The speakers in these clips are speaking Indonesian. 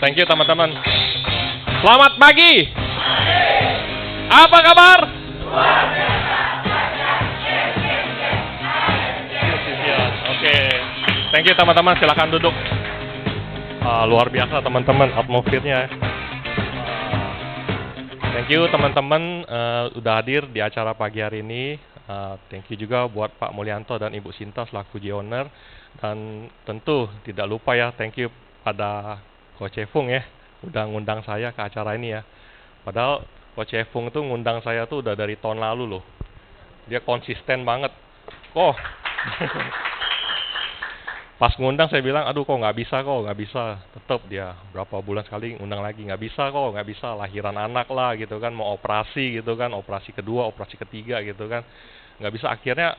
Thank you teman-teman. Selamat pagi. Apa kabar? Oke. Thank you teman-teman, silakan duduk. Luar biasa teman-teman atmosfernya. Thank you teman-teman udah hadir di acara pagi hari ini. Thank you juga buat Pak Mulyanto dan Ibu Sinta selaku J-Owner. Dan tentu tidak lupa ya, thank you pada Coach Efung ya, udah ngundang saya ke acara ini ya. Padahal Coach Efung tuh ngundang saya tuh udah dari tahun lalu loh. Dia konsisten banget. Pas ngundang saya bilang, aduh kok nggak bisa. Tetap dia berapa bulan sekali ngundang lagi, nggak bisa, lahiran anak lah gitu kan, mau operasi gitu kan, operasi kedua, operasi ketiga gitu kan, nggak bisa. Akhirnya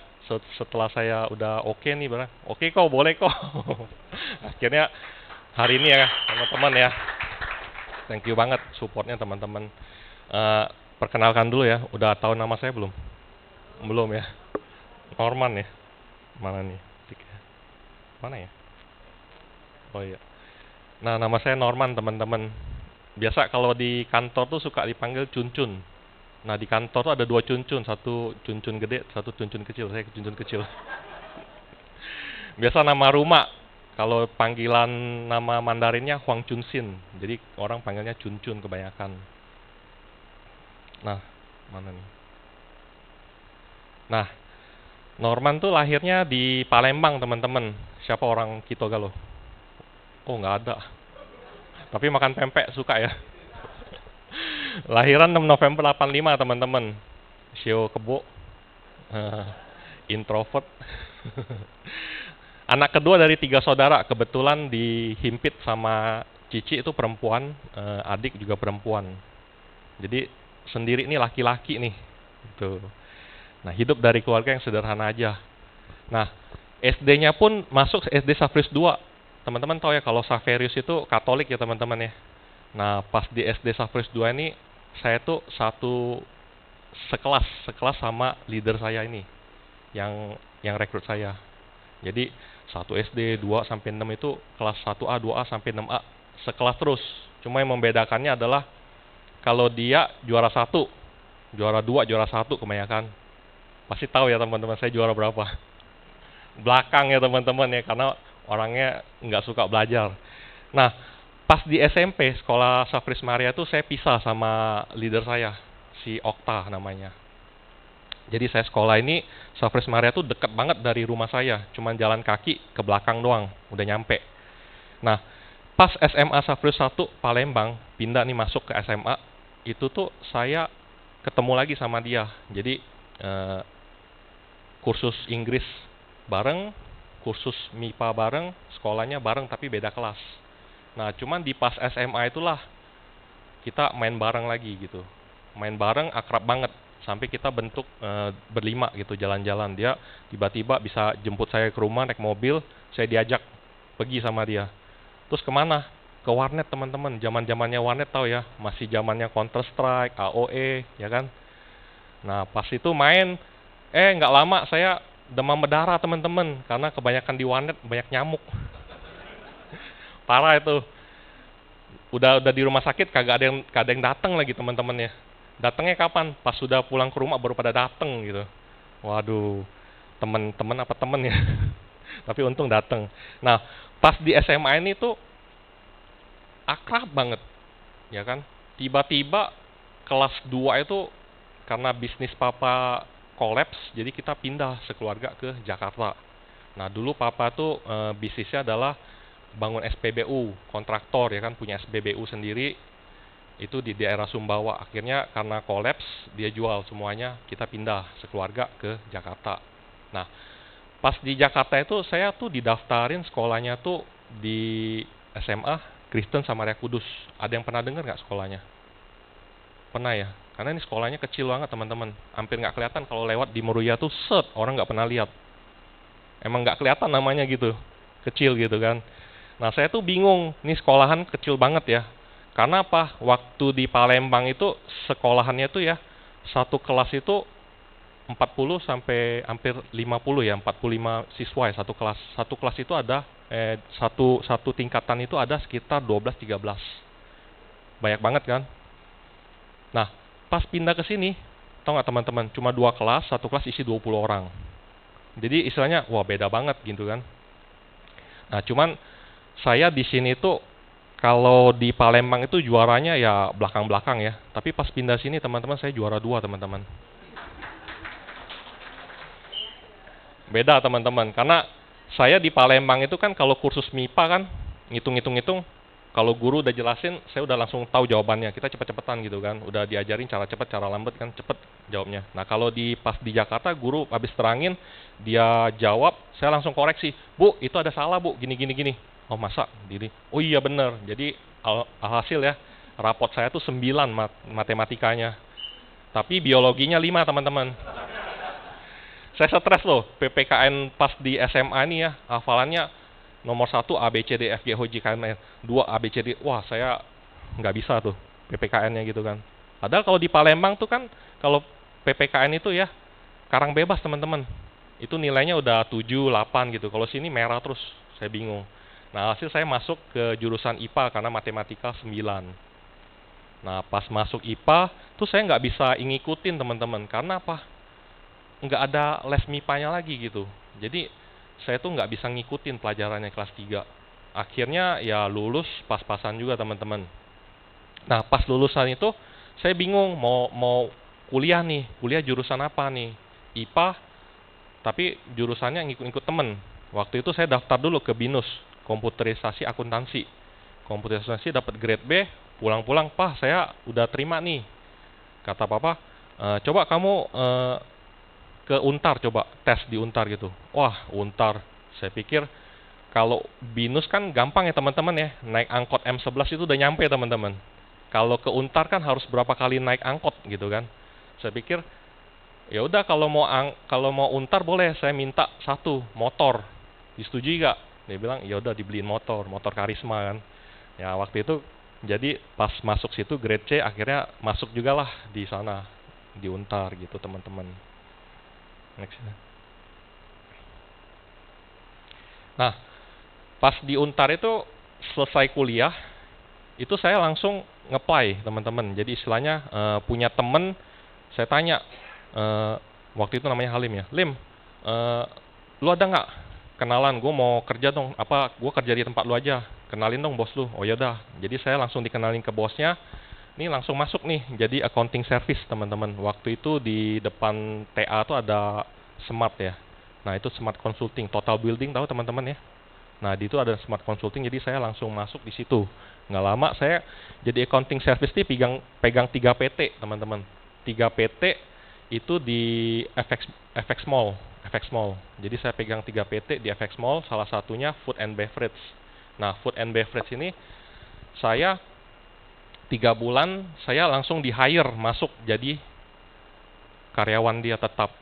setelah saya udah oke nih, bilang oke kok, boleh kok. Akhirnya hari ini ya teman-teman ya, thank you banget supportnya teman-teman. Perkenalkan dulu ya, udah tahu nama saya belum? Belum ya? Norman ya? Mana nih? Mana ya? Oh iya. Nah, nama saya Norman teman-teman. Biasa kalau di kantor tuh suka dipanggil Cuncun. Nah, di kantor tuh ada dua Cuncun, satu Cuncun gede, satu Cuncun kecil. Saya Cuncun kecil. Biasa nama rumah, kalau panggilan nama Mandarinnya Huang Chunsin. Jadi orang panggilnya Cuncun kebanyakan. Nah, mana nih? Nah, Norman tuh lahirnya di Palembang teman-teman. Siapa orang Kitogalo? Oh, nggak ada. Tapi makan pempek suka ya. Lahiran 6 November 85 teman-teman. Sio Kebo. Introvert. Anak kedua dari 3 saudara. Kebetulan dihimpit sama Cici itu perempuan, adik juga perempuan. Jadi sendiri nih laki-laki nih. Gitu. Nah, hidup dari keluarga yang sederhana aja. Nah, SD-nya pun masuk SD Saverius 2. Teman-teman tahu ya kalau Saverius itu Katolik ya teman-teman ya. Nah, pas di SD Saverius 2 ini saya tuh satu sekelas sama leader saya ini yang rekrut saya. Jadi 1 SD 2 sampai 6 itu kelas 1A, 2A sampai 6A sekelas terus. Cuma yang membedakannya adalah kalau dia juara 1, juara 2, juara 1 kebanyakan. Pasti tahu ya teman-teman saya juara berapa. Belakang ya teman-teman ya, karena orangnya nggak suka belajar. Nah, pas di SMP sekolah Saverius Maria itu saya pisah sama leader saya, si Okta namanya. Jadi saya sekolah ini Saverius Maria tuh deket banget dari rumah saya, cuman jalan kaki ke belakang doang, udah nyampe. Nah, pas SMA Saverius 1 Palembang, pindah nih masuk ke SMA, itu tuh saya ketemu lagi sama dia. Jadi kursus Inggris bareng, kursus MIPA bareng, sekolahnya bareng tapi beda kelas. Nah, cuman di pas SMA itulah kita main bareng lagi gitu. Main bareng akrab banget sampai kita bentuk berlima gitu jalan-jalan. Dia tiba-tiba bisa jemput saya ke rumah naik mobil, saya diajak pergi sama dia. Terus kemana? Ke warnet teman-teman. Zaman-zamannya warnet tahu ya, masih zamannya Counter Strike, AOE, ya kan? Nah, pas itu main, nggak lama saya demam berdarah teman-teman, karena kebanyakan di warnet banyak nyamuk. Parah itu. Udah di rumah sakit kagak ada yang datang lagi teman-teman ya. Datangnya kapan? Pas sudah pulang ke rumah baru pada datang gitu. Waduh, teman-teman apa temen ya. Tapi untung datang. Nah, pas di SMA ini tuh akrab banget, ya kan? Tiba-tiba kelas 2 itu karena bisnis papa kolaps, jadi kita pindah sekeluarga ke Jakarta. Nah, dulu papa tuh bisnisnya adalah bangun SPBU, kontraktor ya kan, punya SPBU sendiri itu di daerah Sumbawa. Akhirnya karena kolaps dia jual semuanya, kita pindah sekeluarga ke Jakarta. Nah, pas di Jakarta itu saya tuh didaftarin sekolahnya tuh di SMA Kristen Samaria Kudus. Ada yang pernah dengar nggak sekolahnya? Pernah ya? Karena ini sekolahnya kecil banget teman-teman, hampir nggak kelihatan kalau lewat di Meruya tuh orang nggak pernah lihat. Emang nggak kelihatan namanya gitu, kecil gitu kan. Nah, saya tuh bingung, nih sekolahan kecil banget ya. Karena apa? Waktu di Palembang itu sekolahannya tuh ya, satu kelas itu 40 sampai hampir 50 ya, 45 siswa ya satu kelas. Satu kelas itu ada Satu tingkatan itu ada sekitar 12-13. Banyak banget kan? Nah, pas pindah ke sini, tau nggak teman-teman, cuma 2 kelas, satu kelas isi 20 orang. Jadi istilahnya, wah beda banget gitu kan. Nah, cuman saya di sini tuh, kalau di Palembang itu juaranya ya belakang-belakang ya. Tapi pas pindah sini teman-teman, saya juara 2 teman-teman. Beda teman-teman, karena saya di Palembang itu kan kalau kursus MIPA kan, ngitung-ngitung-ngitung, kalau guru udah jelasin, saya udah langsung tahu jawabannya. Kita cepet-cepetan gitu kan, udah diajarin cara cepet, cara lambat kan, cepet jawabnya. Nah kalau pas di Jakarta, guru habis terangin, dia jawab, saya langsung koreksi. Bu, itu ada salah bu, gini gini gini. Oh masa? Gini. Oh iya bener. Jadi alhasil ya, rapot saya tuh 9 matematikanya. Tapi biologinya 5 teman-teman. Saya stres loh, PPKN pas di SMA ini ya, hafalannya nomor 1 A, B, C, D, F, G, H, I, J, K, L, M, N, 2 A, B, C, D. Wah, saya nggak bisa tuh PPKN-nya gitu kan. Padahal kalau di Palembang tuh kan, kalau PPKN itu ya, karang bebas teman-teman. Itu nilainya udah 7, 8 gitu. Kalau sini merah terus, saya bingung. Nah, hasil saya masuk ke jurusan IPA karena matematika 9. Nah, pas masuk IPA, tuh saya nggak bisa ngikutin teman-teman. Karena apa? Nggak ada les MIPA-nya lagi gitu. Jadi saya tuh nggak bisa ngikutin pelajarannya kelas 3. Akhirnya ya lulus pas-pasan juga teman-teman. Nah pas lulusan itu saya bingung mau kuliah nih, kuliah jurusan apa nih? IPA, tapi jurusannya ngikut-ngikut temen. Waktu itu saya daftar dulu ke BINUS, komputerisasi akuntansi. Komputerisasi dapat grade B, pulang-pulang, "Pak, saya udah terima nih." Kata papa, "Coba kamu ke Untar, coba tes di Untar gitu." Wah, Untar. Saya pikir kalau BINUS kan gampang ya teman-teman ya. Naik angkot M11 itu udah nyampe teman-teman. Kalau ke Untar kan harus berapa kali naik angkot gitu kan. Saya pikir ya udah kalau mau Untar boleh saya minta 1 motor. Disetujui gak? Dia bilang ya udah dibeliin motor Karisma kan. Ya waktu itu jadi pas masuk situ grade C akhirnya masuk juga lah di sana di Untar gitu teman-teman. Next. Nah, pas di Untar itu selesai kuliah, itu saya langsung nge-apply teman-teman. Jadi istilahnya punya temen, saya tanya, waktu itu namanya Halim ya, "Lim, lu ada nggak kenalan? Gue mau kerja dong. Gue kerja di tempat lu aja. Kenalin dong bos lu." Oh yaudah. Jadi saya langsung dikenalin ke bosnya. Ini langsung masuk nih, jadi accounting service teman-teman. Waktu itu di depan TA tuh ada Smart ya. Nah itu Smart Consulting, Total Building tahu teman-teman ya. Nah di itu ada Smart Consulting, jadi saya langsung masuk di situ. Nggak lama saya jadi accounting service nih pegang 3 PT teman-teman. 3 PT itu di FX Mall. Jadi saya pegang 3 PT di FX Mall, salah satunya Food and Beverage. Nah Food and Beverage ini saya 3 bulan saya langsung di hire masuk jadi karyawan dia tetap.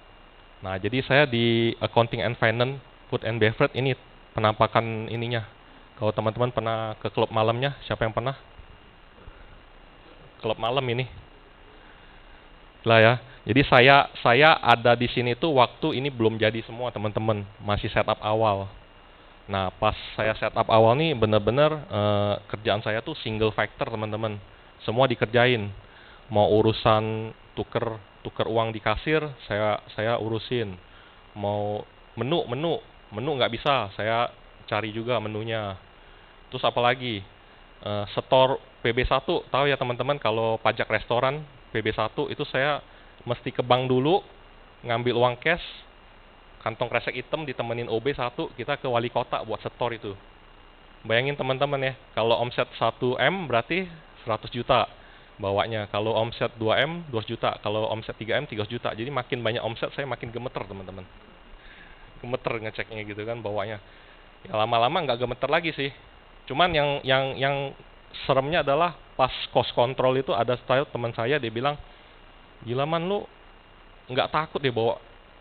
Nah jadi saya di accounting and finance Food and Beverage ini penampakan ininya. Kalau teman-teman pernah ke klub malamnya, siapa yang pernah? Klub malam ini. Lah ya. Jadi saya ada di sini tuh waktu ini belum jadi semua teman-teman, masih setup awal. Nah, pas saya setup awal nih bener-bener kerjaan saya tuh single factor teman-teman. Semua dikerjain. Mau urusan tuker uang di kasir, saya urusin. Mau menu nggak bisa, saya cari juga menunya. Terus apalagi setor PB1, tahu ya teman-teman kalau pajak restoran PB1 itu saya mesti ke bank dulu ngambil uang cash, kantong kresek hitam ditemenin OB1, kita ke wali kota buat setor itu. Bayangin teman-teman ya, kalau omset 1M berarti 100 juta bawanya. Kalau omset 2M 200 juta, kalau omset 3M 300 juta. Jadi makin banyak omset saya makin gemeter teman-teman. Gemeter ngeceknya gitu kan bawanya. Ya lama-lama nggak gemeter lagi sih. Cuman yang seremnya adalah pas cost control itu ada teman saya, dia bilang, "Gila man, lu nggak takut deh bawa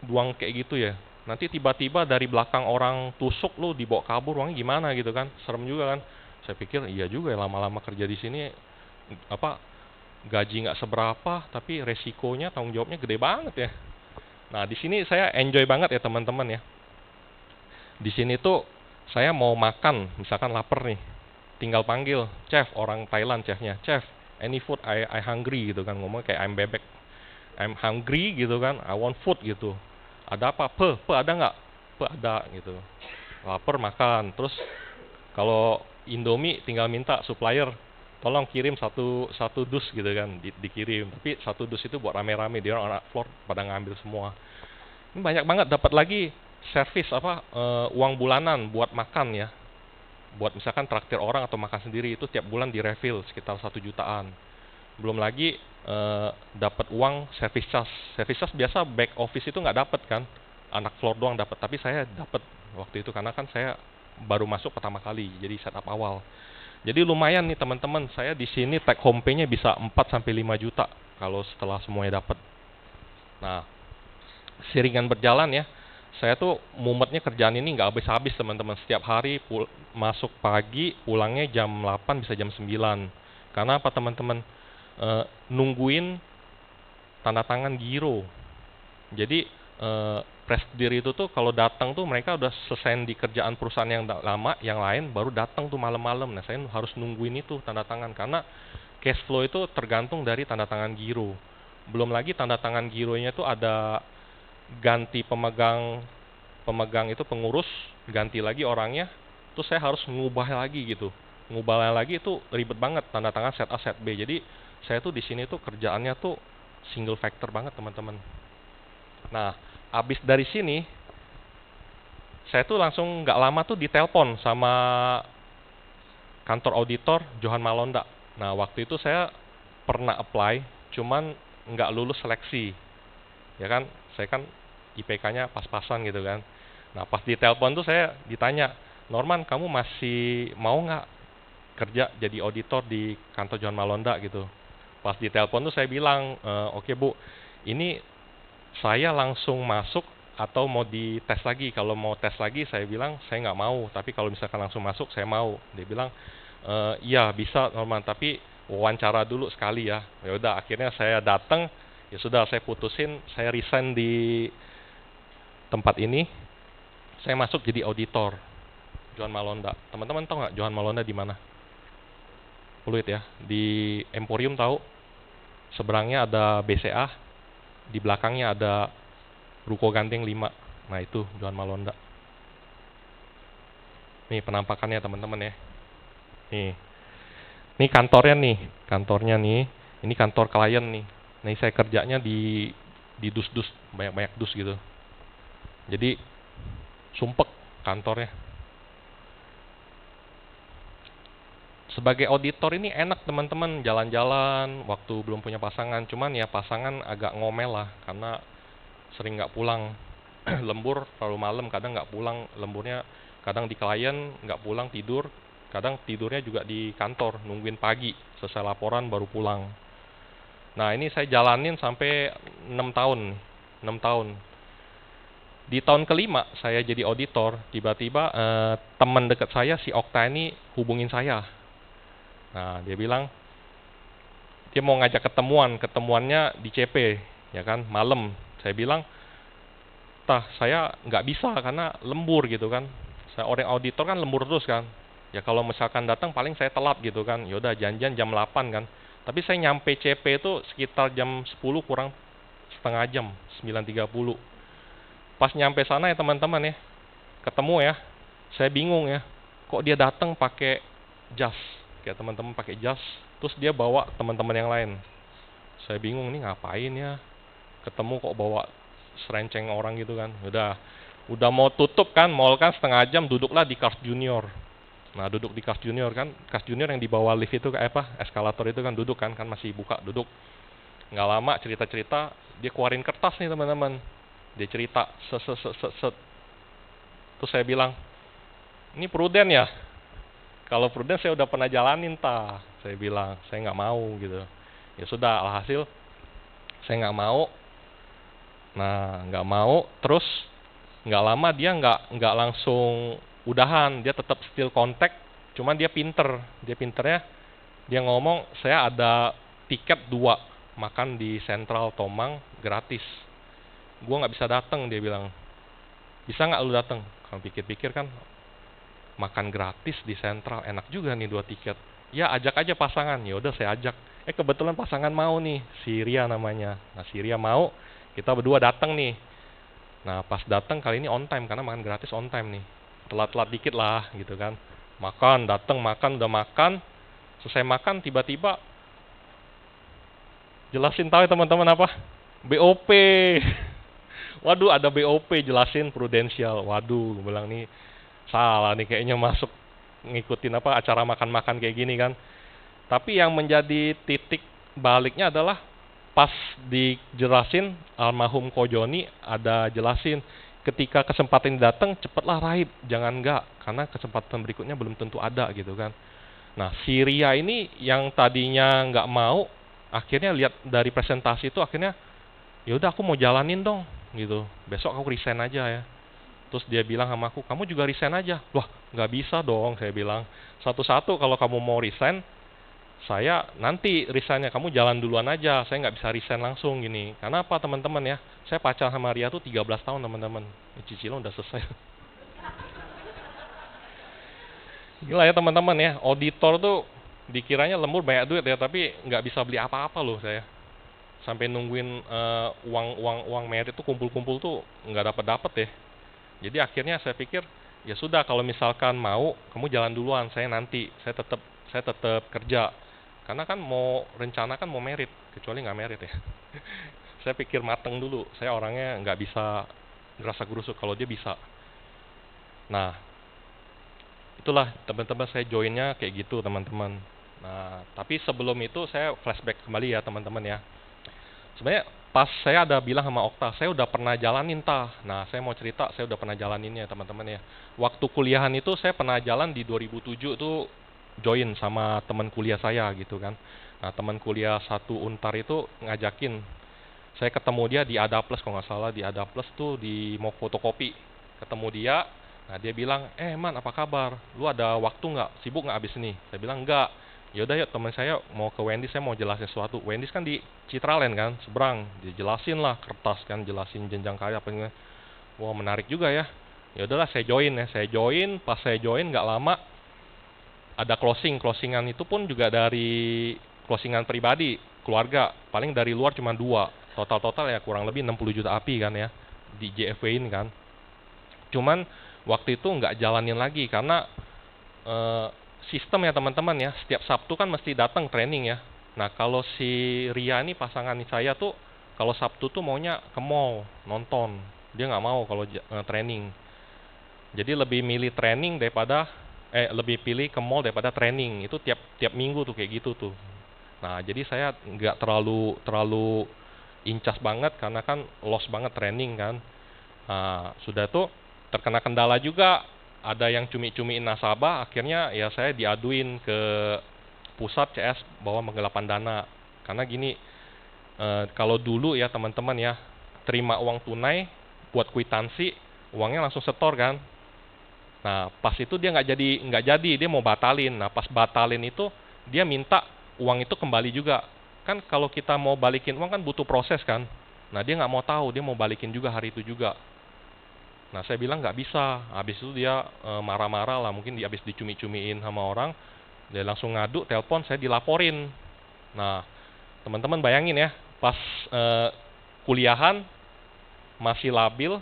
uang kayak gitu ya? Nanti tiba-tiba dari belakang orang tusuk lu dibawa kabur, uangnya gimana gitu kan?" Serem juga kan. Saya pikir iya juga ya, lama-lama kerja di sini gaji nggak seberapa tapi resikonya, tanggung jawabnya gede banget ya. Nah di sini saya enjoy banget ya teman-teman ya. Di sini tuh Saya mau makan, misalkan lapar nih, tinggal panggil chef, orang Thailand chefnya, chef, any food, I hungry gitu kan, ngomong kayak I'm bebek, I'm hungry gitu kan, I want food gitu. Ada apa? Ada nggak? Ada gitu. Lapar makan. Terus kalau Indomie tinggal minta supplier, tolong kirim satu dus gitu kan, dikirim. Tapi satu dus itu buat rame-rame, dia orang anak floor pada ngambil semua. Ini banyak banget dapat lagi servis uang bulanan buat makan ya. Buat misalkan traktir orang atau makan sendiri itu tiap bulan direfill sekitar 1 jutaan. Belum lagi dapat uang service charge. Service charge biasa back office itu nggak dapat kan, anak floor doang dapat. Tapi saya dapat waktu itu karena kan saya baru masuk pertama kali, jadi setup awal. Jadi lumayan nih teman-teman, saya di sini take home pay-nya bisa 4 sampai 5 juta kalau setelah semuanya dapat. Nah, seringan berjalan ya, saya tuh mumetnya kerjaan ini nggak habis-habis teman-teman. Setiap hari masuk pagi, pulangnya jam 8 bisa jam 9. Karena apa teman-teman? Nungguin tanda tangan giro. Jadi presidir itu tuh kalau datang tuh mereka udah selesai di kerjaan perusahaan yang lama, yang lain baru datang tuh malam-malam. Nah, saya harus nungguin itu tanda tangan karena cash flow itu tergantung dari tanda tangan giro. Belum lagi tanda tangan gironya tuh ada ganti pemegang itu pengurus, ganti lagi orangnya, terus saya harus ngubah lagi gitu. Ngubah lagi itu ribet banget, tanda tangan set A set B. Jadi saya tuh di sini tuh kerjaannya tuh single factor banget teman-teman. Nah, abis dari sini saya tuh langsung nggak lama tuh ditelepon sama kantor auditor Johan Malonda. Nah, waktu itu saya pernah apply, cuman nggak lulus seleksi. Ya kan, saya kan IPK-nya pas-pasan gitu kan. Nah, pas ditelepon tuh saya ditanya, Norman, kamu masih mau nggak kerja jadi auditor di kantor Johan Malonda gitu. Pas ditelepon tuh saya bilang, oke Bu, ini saya langsung masuk atau mau dites lagi. Kalau mau tes lagi saya bilang saya nggak mau, tapi kalau misalkan langsung masuk saya mau. Dia bilang, iya bisa Norman, tapi wawancara dulu sekali ya. Ya udah, akhirnya saya datang, ya sudah saya putusin, saya resign di tempat ini, saya masuk jadi auditor Johan Malonda. Teman-teman tahu nggak Johan Malonda di mana? Pluit ya, di Emporium tahu? Seberangnya ada BCA, di belakangnya ada Ruko Gandeng 5. Nah itu Johan Malonda. Nih penampakannya teman-teman ya. Nih kantornya nih. Ini kantor klien nih. Nih saya kerjanya di dus-dus, banyak-banyak dus gitu. Jadi sumpek kantornya. Sebagai auditor ini enak teman-teman, jalan-jalan waktu belum punya pasangan. Cuman ya pasangan agak ngomel lah karena sering nggak pulang. Lembur terlalu malam, kadang nggak pulang lemburnya, kadang di klien nggak pulang tidur, kadang tidurnya juga di kantor nungguin pagi selesai laporan baru pulang. Nah ini saya jalanin sampai 6 tahun. Di tahun kelima saya jadi auditor, tiba-tiba teman dekat saya si Okta ini hubungin saya. Nah dia bilang dia mau ngajak ketemuannya di CP ya kan, malam. Saya bilang, saya nggak bisa karena lembur gitu kan. Saya orang auditor kan lembur terus kan. Ya kalau misalkan datang paling saya telat gitu kan. Yaudah janjian jam 8 kan. Tapi saya nyampe CP itu sekitar jam 10 kurang setengah jam, 9.30. Pas nyampe sana ya teman-teman ya, ketemu ya, saya bingung ya. Kok dia datang pakai jas? Kayak teman-teman pakai jas, terus dia bawa teman-teman yang lain. Saya bingung nih ngapain ya. Ketemu kok bawa serenceng orang gitu kan. Udah mau tutup kan, mall kan setengah jam, duduklah di Cars Junior. Nah duduk di Cars Junior kan, Cars Junior yang di bawah lift itu kayak apa, eskalator itu kan, duduk kan masih buka, duduk. Nggak lama cerita-cerita, dia keluarin kertas nih teman-teman. Dia cerita set. Terus saya bilang, ini Pruden ya? Kalau Pruden saya udah pernah jalanin saya bilang, saya nggak mau gitu. Ya sudah, alhasil saya nggak mau. Nah nggak mau, terus nggak lama dia nggak langsung udahan, dia tetap still contact. Cuman dia pinternya dia ngomong, saya ada tiket 2 makan di Central Tomang gratis. Gua nggak bisa datang, dia bilang. Bisa nggak lu datang? Kalau pikir-pikir kan, makan gratis di Sentral, enak juga nih 2 tiket. Ya ajak aja pasangan, ya udah saya ajak. Kebetulan pasangan mau nih, si Ria namanya. Nah si Ria mau, kita berdua datang nih. Nah pas datang kali ini on time, karena makan gratis on time nih. Telat-telat dikit lah gitu kan. Makan, datang makan, udah makan. Selesai makan tiba-tiba, jelasin tahu ya teman-teman apa? BOP. Waduh ada BOP, jelasin prudensial. Waduh, gue bilang nih salah nih kayaknya masuk ngikutin apa acara makan-makan kayak gini kan. Tapi yang menjadi titik baliknya adalah pas dijelasin almarhum Ko Joni ada jelasin ketika kesempatan datang cepatlah raib, jangan enggak karena kesempatan berikutnya belum tentu ada gitu kan. Nah si Ria ini yang tadinya nggak mau, akhirnya lihat dari presentasi itu akhirnya ya udah aku mau jalanin dong gitu, besok aku resign aja ya. Terus dia bilang sama aku, kamu juga resign aja. Wah nggak bisa dong, saya bilang. Satu-satu kalau kamu mau resign, saya nanti resignnya kamu jalan duluan aja, saya nggak bisa resign langsung gini. Karena apa teman-teman ya, saya pacaran sama Ria tuh 13 tahun teman-teman. Cicilan udah selesai. Gila ya teman-teman ya, auditor tuh dikiranya lembur banyak duit ya, tapi nggak bisa beli apa-apa loh saya. Sampai nungguin uang merit tuh kumpul-kumpul tuh nggak dapat ya. Jadi akhirnya saya pikir ya sudah kalau misalkan mau kamu jalan duluan, saya nanti saya tetap kerja. Karena kan mau rencana kan mau merit, kecuali nggak merit ya. Saya pikir mateng dulu, saya orangnya nggak bisa gerasa gerusuk, kalau dia bisa. Nah itulah teman-teman saya joinnya kayak gitu teman-teman. Nah tapi sebelum itu saya flashback kembali ya teman-teman ya. Sebenarnya pas saya ada bilang sama Okta, saya udah pernah jalanin tah. Nah saya mau cerita, saya udah pernah jalaninnya teman-teman ya. Waktu kuliahan itu saya pernah jalan di 2007 tuh, join sama teman kuliah saya gitu kan. Nah teman kuliah satu Untar itu ngajakin, saya ketemu dia di Adaples kalau nggak salah, di Adaples tuh di mau fotokopi. Ketemu dia, nah dia bilang, man apa kabar? Lu ada waktu nggak? Sibuk nggak abis ini? Saya bilang enggak. Yaudah yuk teman saya mau ke Wendy's, saya mau jelasin sesuatu. Wendy's kan di Citraland kan, seberang. Dijelasin lah kertas kan, jelasin jenjang karir apa. Wah menarik juga ya. Ya udahlah saya join ya, pas saya join nggak lama ada closingan itu pun juga dari closingan pribadi, keluarga, paling dari luar cuma 2, total ya kurang lebih 60 juta API kan ya, di JFW-in kan. Cuman waktu itu nggak jalanin lagi karena sistem ya teman-teman ya, setiap Sabtu kan mesti datang training ya. Nah kalau si Ria ini pasangan saya tuh kalau Sabtu tuh maunya ke mall nonton, dia nggak mau kalau training. Jadi lebih milih training daripada lebih pilih ke mall daripada training. Itu tiap minggu tuh kayak gitu tuh. Nah jadi saya nggak terlalu incas banget karena kan loss banget training kan. Nah sudah tuh terkena kendala juga, ada yang cumi-cumiin nasabah, akhirnya ya saya diaduin ke pusat CS bahwa penggelapan dana. Karena gini, kalau dulu ya teman-teman ya, terima uang tunai buat kwitansi, uangnya langsung setor kan. Nah pas itu dia nggak jadi, dia mau batalin. Nah pas batalin itu dia minta uang itu kembali juga. Kan kalau kita mau balikin uang kan butuh proses kan. Nah dia nggak mau tahu, dia mau balikin juga hari itu juga. Nah saya bilang nggak bisa. Habis itu dia marah-marah lah, mungkin habis dicumi-cumiin sama orang, dia langsung ngadu, telepon, saya dilaporin. Nah teman-teman bayangin ya, pas kuliahan masih labil,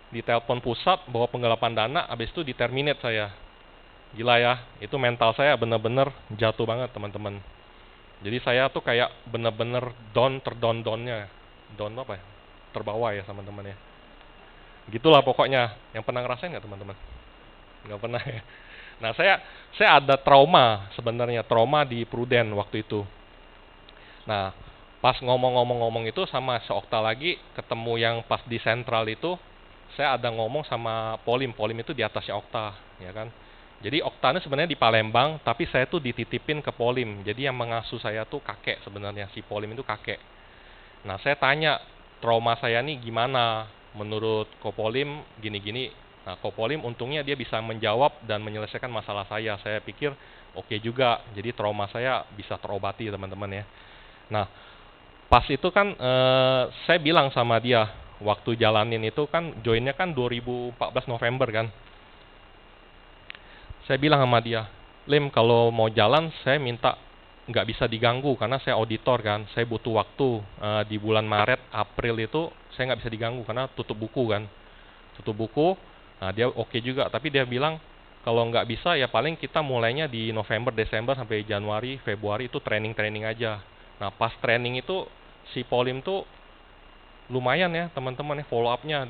di telepon pusat bawa penggelapan dana, habis itu di-terminate saya. Gila ya, itu mental saya bener-bener jatuh banget teman-teman. Jadi saya tuh kayak bener-bener terdon-donnya. Down apa ya? Terbawa ya teman-teman ya. Gitulah pokoknya. Yang pernah ngerasain nggak teman-teman? Nggak pernah ya. Nah saya ada trauma sebenarnya, trauma di Pruden waktu itu. Nah pas ngomong-ngomong itu sama seokta lagi, ketemu yang pas di sentral itu, saya ada ngomong sama Polim itu di atasnya Okta ya kan. Jadi Okta ini sebenarnya di Palembang, tapi saya tuh dititipin ke Polim. Jadi yang mengasuh saya tuh kakek sebenarnya, si Polim itu kakek. Nah saya tanya trauma saya nih gimana menurut Kopolim gini-gini. Nah Kopolim untungnya dia bisa menjawab dan menyelesaikan masalah saya. Saya pikir oke juga, jadi trauma saya bisa terobati teman-teman ya. Nah pas itu kan saya bilang sama dia, waktu jalanin itu kan joinnya kan 2014 November kan. Saya bilang sama dia, Lim, kalau mau jalan saya minta nggak bisa diganggu karena saya auditor kan, saya butuh waktu. Di bulan Maret, April itu saya nggak bisa diganggu karena tutup buku kan, tutup buku. Nah dia oke juga, tapi dia bilang kalau nggak bisa ya paling kita mulainya di November, Desember sampai Januari, Februari itu training aja. Nah pas training itu si Polim tuh lumayan ya teman-teman ya, follow up-nya.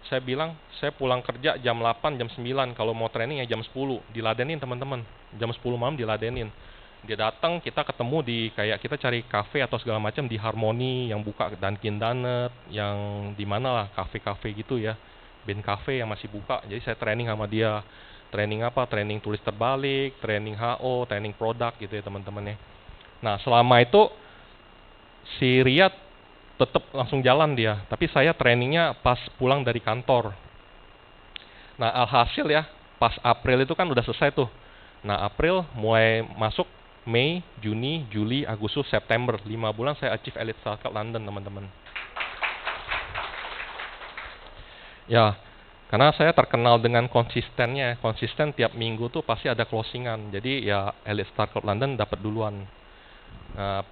Saya bilang saya pulang kerja jam 8, jam 9, kalau mau training ya jam 10, diladenin teman-teman. Jam 10 malam diladenin. Dia datang, kita ketemu di kayak kita cari cafe atau segala macam di Harmony yang buka, Dunkin Donut, yang di mana lah cafe-cafe gitu ya. Ben Cafe yang masih buka. Jadi saya training sama dia. Training apa? Training tulis terbalik, training HO, training produk gitu ya teman-teman ya. Nah, selama itu si Riyad tetap langsung jalan dia, tapi saya trainingnya pas pulang dari kantor. Nah alhasil ya, pas April itu kan udah selesai tuh. Nah April mulai masuk Mei, Juni, Juli, Agustus, September, 5 bulan saya achieve Elite Start Club London teman-teman. Ya, karena saya terkenal dengan konsistennya, konsisten tiap minggu tuh pasti ada closingan. Jadi ya Elite Start Club London dapat duluan. Nah,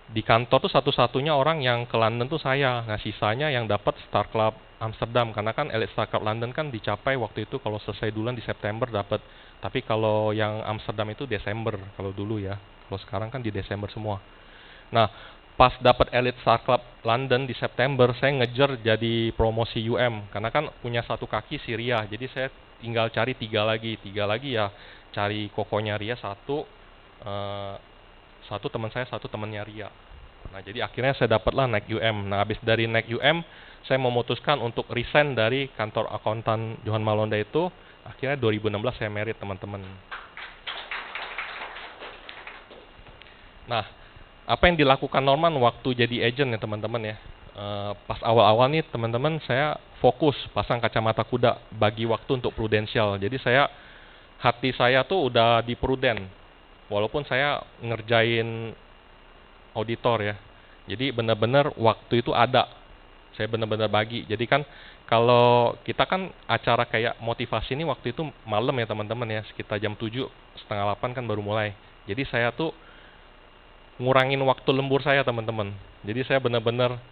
di kantor tuh satu-satunya orang yang ke London tuh saya. Nah sisanya yang dapat Start Club Amsterdam, karena kan Elite Start Club London kan dicapai waktu itu kalau selesai duluan di September dapat. Tapi kalau yang Amsterdam itu Desember kalau dulu ya. Kalau sekarang kan di Desember semua. Nah pas dapat Elite Start Club London di September, saya ngejar jadi promosi UM karena kan punya satu kaki si Ria. Jadi saya tinggal cari tiga lagi ya, cari kokonya Ria satu, satu teman saya, satu temannya Ria. Nah jadi akhirnya saya dapatlah naik UM. Nah habis dari naik UM, saya memutuskan untuk resign dari kantor akuntan Johan Malonda itu. Akhirnya 2016 saya merit teman-teman. Nah apa yang dilakukan Norman waktu jadi agent ya teman-teman ya. Pas awal-awal nih teman-teman saya fokus pasang kacamata kuda, bagi waktu untuk prudensial. Jadi hati saya tuh udah di pruden. Walaupun saya ngerjain auditor ya. Jadi benar-benar waktu itu ada. Saya benar-benar bagi. Jadi kan kalau kita kan acara kayak motivasi ini waktu itu malam ya teman-teman ya. Sekitar jam 7, setengah 8 kan baru mulai. Jadi saya tuh ngurangin waktu lembur saya teman-teman. Jadi saya benar-benar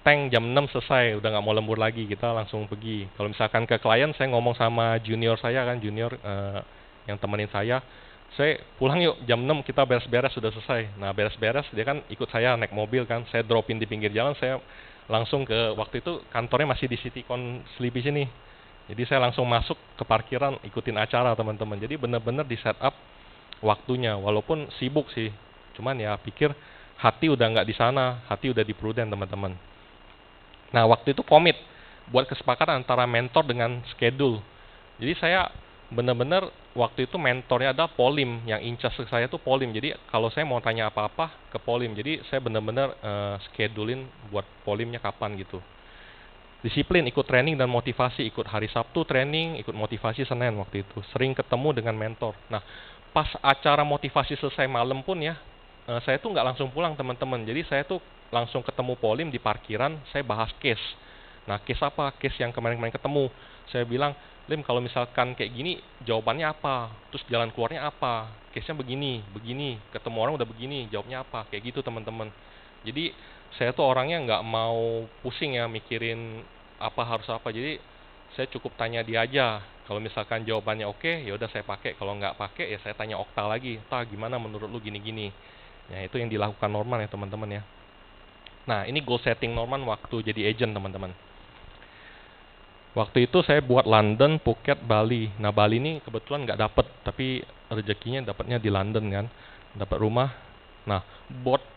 tank jam 6 selesai. Udah nggak mau lembur lagi. Kita langsung pergi. Kalau misalkan ke klien saya ngomong sama junior saya kan. Junior yang temenin saya pulang yuk jam 6 kita beres-beres sudah selesai. Nah beres-beres dia kan ikut saya naik mobil kan, saya dropin di pinggir jalan, saya langsung ke, waktu itu kantornya masih di Citycon Sleepy sini. Jadi saya langsung masuk ke parkiran ikutin acara teman-teman. Jadi benar-benar di setup waktunya, walaupun sibuk sih. Cuman ya pikir hati udah nggak di sana, hati udah di pruden teman-teman. Nah waktu itu komit buat kesepakatan antara mentor dengan schedule. Jadi saya benar-benar waktu itu mentornya ada Polim, yang in charge saya itu Polim. Jadi kalau saya mau tanya apa-apa ke Polim. Jadi saya benar-benar schedulein buat Polimnya kapan gitu. Disiplin, ikut training dan motivasi, ikut hari Sabtu training, ikut motivasi Senin waktu itu. Sering ketemu dengan mentor. Nah, pas acara motivasi selesai malam pun ya, saya tuh nggak langsung pulang teman-teman. Jadi saya tuh langsung ketemu Polim di parkiran, saya bahas case. Nah, case apa? Case yang kemarin-kemarin ketemu. Saya bilang, Lim, kalau misalkan kayak gini, jawabannya apa? Terus jalan keluarnya apa? Case-nya begini, ketemu orang udah begini, jawabnya apa? Kayak gitu teman-teman. Jadi saya tuh orangnya nggak mau pusing ya mikirin apa harus apa. Jadi saya cukup tanya dia aja. Kalau misalkan jawabannya oke, ya udah saya pakai. Kalau nggak pakai, ya saya tanya Okta lagi. Okta, gimana menurut lu gini-gini? Ya itu yang dilakukan Norman ya teman-teman ya. Nah ini goal setting Norman waktu jadi agent teman-teman. Waktu itu saya buat London, Phuket, Bali. Nah Bali ini kebetulan nggak dapet, tapi rezekinya dapatnya di London kan, dapat rumah. Nah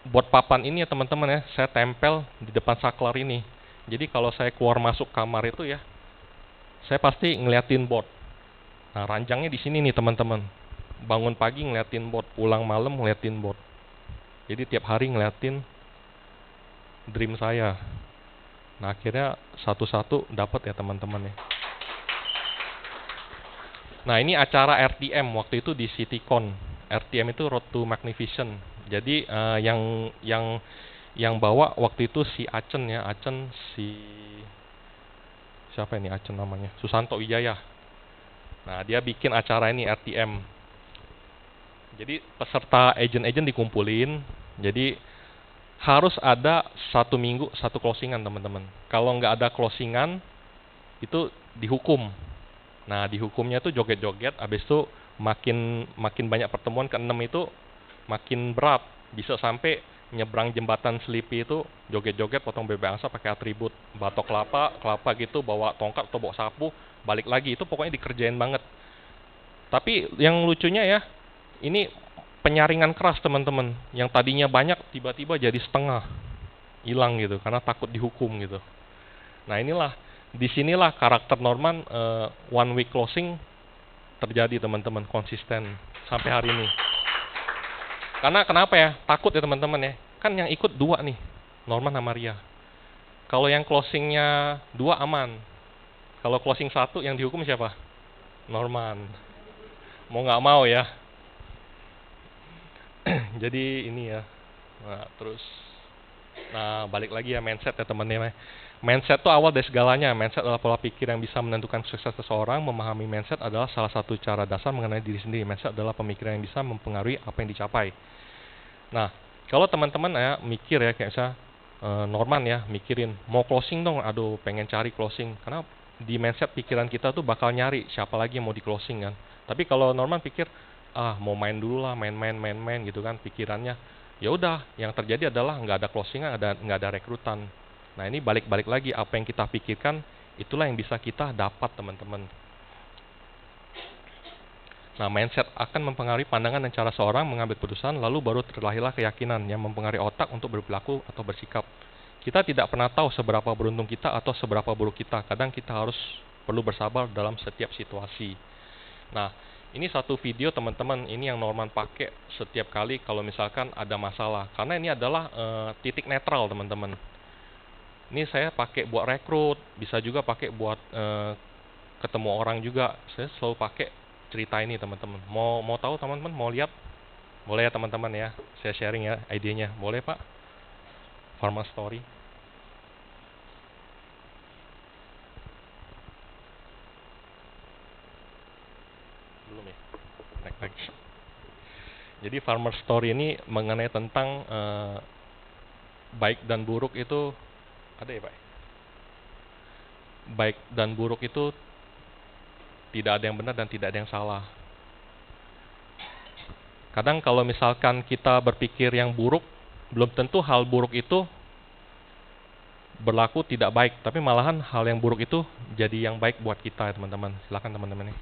buat papan ini ya teman-teman ya, saya tempel di depan saklar ini. Jadi kalau saya keluar masuk kamar itu ya, saya pasti ngeliatin board. Nah ranjangnya di sini nih teman-teman. Bangun pagi ngeliatin board, pulang malam ngeliatin board. Jadi tiap hari ngeliatin dream saya. Nah akhirnya satu-satu dapat ya teman-teman ya. Nah ini acara RTM waktu itu di Citycon. RTM itu Road to Magnificent. Jadi yang bawa waktu itu si Acen ya, siapa ini Acen namanya? Susanto Wijaya. Nah, dia bikin acara ini RTM. Jadi peserta agent-agent dikumpulin. Jadi harus ada 1 minggu 1 closingan teman-teman. Kalau nggak ada closingan itu dihukum. Nah, dihukumnya tuh joget-joget. Abis itu makin banyak pertemuan, ke-6 itu makin berat. Bisa sampai nyebrang jembatan Selipi itu joget-joget, potong bebek angsa pakai atribut batok kelapa gitu, bawa tongkat atau bawa sapu, balik lagi. Itu pokoknya dikerjain banget. Tapi yang lucunya ya, ini penyaringan keras teman-teman. Yang tadinya banyak tiba-tiba jadi setengah, hilang gitu karena takut dihukum gitu. Nah, disinilah karakter Norman one week closing terjadi teman-teman, konsisten sampai hari ini. Karena kenapa ya? Takut ya teman-teman ya. Kan yang ikut 2 nih, Norman sama Ria. Kalau yang closingnya 2 aman. Kalau closing 1 yang dihukum siapa? Norman. Mau nggak mau ya. Jadi ini ya. Nah, balik lagi ya mindset ya teman-teman. Mindset itu awal dari segalanya. Mindset adalah pola pikir yang bisa menentukan sukses seseorang. Memahami mindset adalah salah satu cara dasar mengenai diri sendiri. Mindset adalah pemikiran yang bisa mempengaruhi apa yang dicapai. Nah, kalau teman-teman ya mikir ya kayak saya Norman ya, mikirin mau closing dong, aduh pengen cari closing. Karena di mindset pikiran kita tuh bakal nyari siapa lagi yang mau di closing kan. Tapi kalau Norman pikir, mau main dulu lah, main gitu kan pikirannya. Ya udah, yang terjadi adalah nggak ada closingan, nggak ada rekrutan. Nah, ini balik lagi, apa yang kita pikirkan itulah yang bisa kita dapat teman-teman. Nah, mindset akan mempengaruhi pandangan dan cara seorang mengambil keputusan, lalu baru terlahirlah keyakinan yang mempengaruhi otak untuk berperilaku atau bersikap. Kita tidak pernah tahu seberapa beruntung kita atau seberapa buruk kita. Kadang kita harus perlu bersabar dalam setiap situasi. Nah, ini satu video teman-teman, ini yang Norman pakai setiap kali kalau misalkan ada masalah. Karena ini adalah titik netral teman-teman. Ini saya pakai buat rekrut, bisa juga pakai buat ketemu orang juga. Saya selalu pakai cerita ini teman-teman. Mau tahu teman-teman, mau lihat? Boleh ya teman-teman ya. Saya sharing ya idenya. Boleh Pak? Pharma Story. Belum ya? Next. Jadi Farmer Story ini mengenai tentang baik dan buruk itu ada ya Pak? Baik dan buruk itu tidak ada yang benar dan tidak ada yang salah. Kadang kalau misalkan kita berpikir yang buruk, belum tentu hal buruk itu berlaku tidak baik, tapi malahan hal yang buruk itu jadi yang baik buat kita ya teman-teman. Silakan teman-teman nih.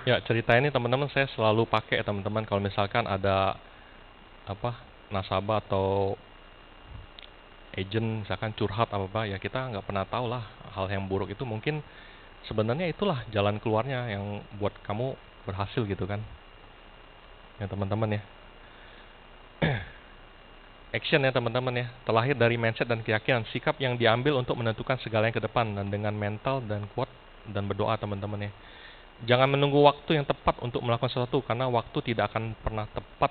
Ya, cerita ini teman-teman saya selalu pakai ya teman-teman kalau misalkan ada apa nasabah atau agent misalkan curhat apa ya kita nggak pernah tahu lah hal yang buruk itu mungkin sebenarnya itulah jalan keluarnya yang buat kamu berhasil gitu kan ya teman-teman ya. Action ya teman-teman ya, terlahir dari mindset dan keyakinan, sikap yang diambil untuk menentukan segalanya ke depan dan dengan mental dan kuat dan berdoa teman-teman ya. Jangan menunggu waktu yang tepat untuk melakukan sesuatu karena waktu tidak akan pernah tepat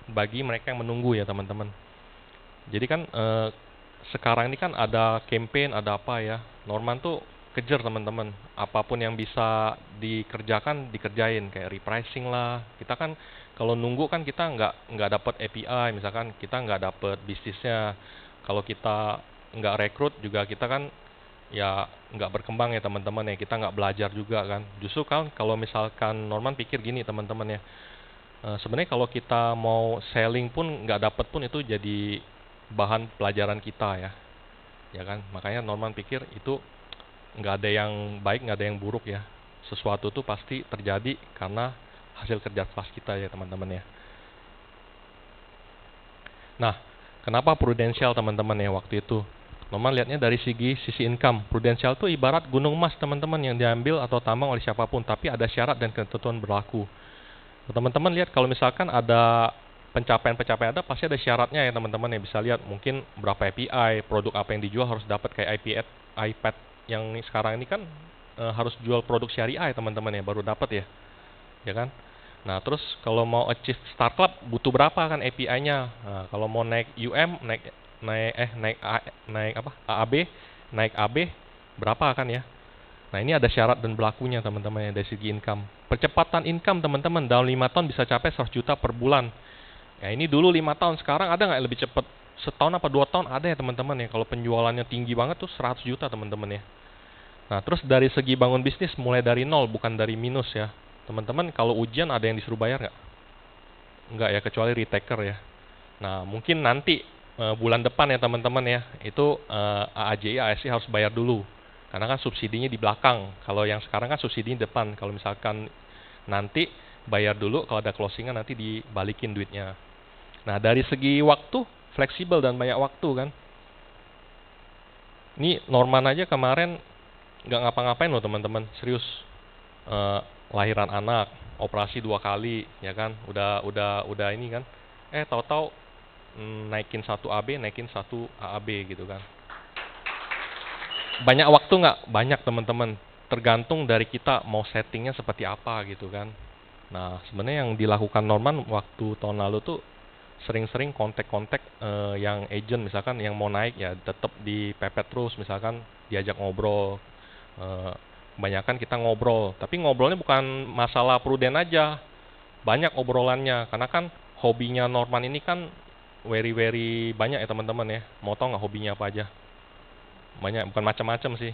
bagi mereka yang menunggu ya teman-teman. Jadi kan sekarang ini kan ada campaign, ada apa ya. Norman tuh kejar teman-teman. Apapun yang bisa dikerjakan, dikerjain kayak repricing lah. Kita kan kalau nunggu kan kita nggak dapat API, misalkan kita nggak dapat bisnisnya. Kalau kita nggak rekrut juga kita kan ya nggak berkembang ya teman-teman ya. Kita nggak belajar juga kan. Justru kan kalau misalkan Norman pikir gini teman-teman ya. Sebenarnya kalau kita mau selling pun nggak dapat pun itu jadi bahan pelajaran kita ya kan. Makanya Norman pikir itu nggak ada yang baik, nggak ada yang buruk ya. Sesuatu tuh pasti terjadi karena hasil kerja keras kita ya teman-teman ya. Nah, kenapa prudensial teman-teman ya waktu itu? Norman lihatnya dari sisi income. Prudensial tuh ibarat gunung emas teman-teman yang diambil atau tambang oleh siapapun, tapi ada syarat dan ketentuan berlaku. Teman-teman lihat kalau misalkan ada pencapaian-pencapaian ada pasti ada syaratnya ya teman-teman ya, bisa lihat mungkin berapa API, produk apa yang dijual harus dapat kayak iPad yang sekarang ini kan harus jual produk syariah ya teman-teman ya baru dapat ya kan. Nah terus kalau mau achieve Start Club butuh berapa kan API-nya. Nah, kalau mau naik naik apa AAB, naik AB berapa kan ya. Nah ini ada syarat dan berlakunya teman-teman ya dari segi income. Percepatan income teman-teman dalam 5 tahun bisa capai 100 juta per bulan. Ya ini dulu 5 tahun, sekarang ada nggak lebih cepat? Setahun apa 2 tahun ada ya teman-teman ya. Kalau penjualannya tinggi banget tuh 100 juta teman-teman ya. Nah terus dari segi bangun bisnis mulai dari nol bukan dari minus ya. Teman-teman kalau ujian ada yang disuruh bayar nggak? Nggak ya kecuali retaker ya. Nah mungkin nanti bulan depan ya teman-teman ya. Itu AAJI, ASI harus bayar dulu. Karena kan subsidinya di belakang. Kalau yang sekarang kan subsidinya depan. Kalau misalkan nanti bayar dulu, kalau ada closingan nanti dibalikin duitnya. Nah dari segi waktu, fleksibel dan banyak waktu kan. Ini Norman aja kemarin nggak ngapa-ngapain loh teman-teman, serius. Lahiran anak, operasi 2 kali, ya kan. Udah ini kan. Tahu-tahu naikin 1 AB, naikin 1 AAB gitu kan. Banyak waktu nggak? Banyak teman-teman. Tergantung dari kita mau settingnya seperti apa gitu kan. Nah sebenarnya yang dilakukan Norman waktu tahun lalu tuh sering-sering kontak-kontak yang agent misalkan yang mau naik ya tetap dipepet terus misalkan diajak ngobrol. Kebanyakan kita ngobrol, tapi ngobrolnya bukan masalah pruden aja, banyak obrolannya karena kan hobinya Norman ini kan very banyak ya teman-teman ya. Mau tahu nggak hobinya apa aja? Banyak, bukan macam-macam sih.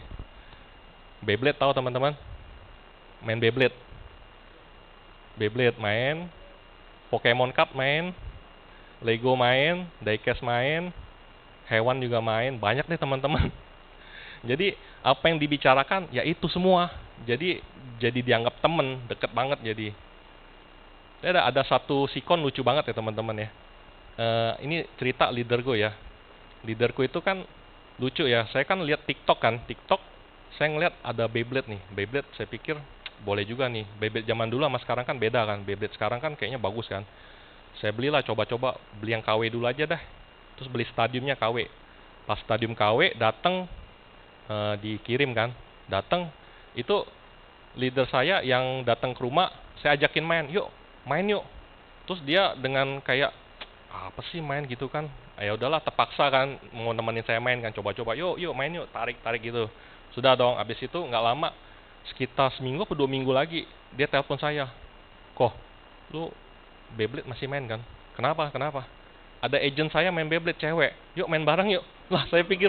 Beyblade tahu teman-teman? Main Beyblade main, Pokemon Cup main, Lego main, diecast main, hewan juga main, banyak deh teman-teman. Jadi apa yang dibicarakan ya itu semua. Jadi dianggap temen, deket banget jadi. Ada satu sikon lucu banget ya teman-teman ya. Ini cerita leaderku ya. Leaderku itu kan lucu ya. Saya kan lihat TikTok kan, saya ngeliat ada Beyblade nih. Beyblade saya pikir boleh juga nih. Beyblade zaman dulu sama sekarang kan beda kan. Beyblade sekarang kan kayaknya bagus kan. Saya belilah coba-coba beli yang KW dulu aja dah. Terus beli stadiumnya KW. Pas stadium KW datang dikirim kan. Datang itu leader saya yang datang ke rumah, saya ajakin main yuk. Terus dia dengan kayak apa sih main gitu kan. Ya udahlah terpaksa kan mau nemenin saya main kan coba-coba yuk main yuk tarik gitu. Sudah dong, abis itu nggak lama, sekitar seminggu atau 2 minggu lagi, dia telepon saya. Kok, lu Beyblade masih main kan? Kenapa? Ada agent saya main Beyblade cewek, yuk main bareng yuk. Lah saya pikir,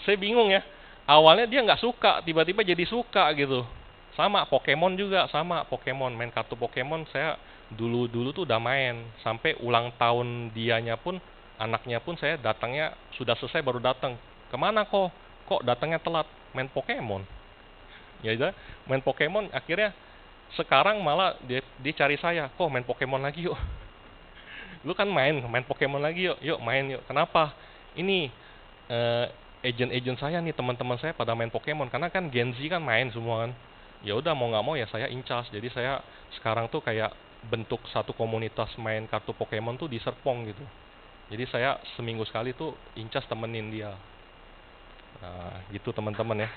saya bingung ya. Awalnya dia nggak suka, tiba-tiba jadi suka gitu. Sama Pokemon juga, main kartu Pokemon saya dulu tuh udah main. Sampai ulang tahun dianya pun, anaknya pun saya datangnya sudah selesai baru datang. Kemana kok datangnya telat? Main Pokemon. Ya udah, main Pokemon akhirnya Sekarang malah dia cari saya, kok main Pokemon lagi yuk. Lu kan main Pokemon lagi yuk, yuk main yuk. Kenapa? Ini agent saya nih, teman-teman saya pada main Pokemon, karena kan Gen Z kan main semua kan. Ya udah mau nggak mau ya saya incas. Jadi saya sekarang tuh kayak bentuk satu komunitas main kartu Pokemon tuh di Serpong gitu. Jadi saya seminggu sekali tuh incas temenin dia. Nah, gitu teman-teman ya.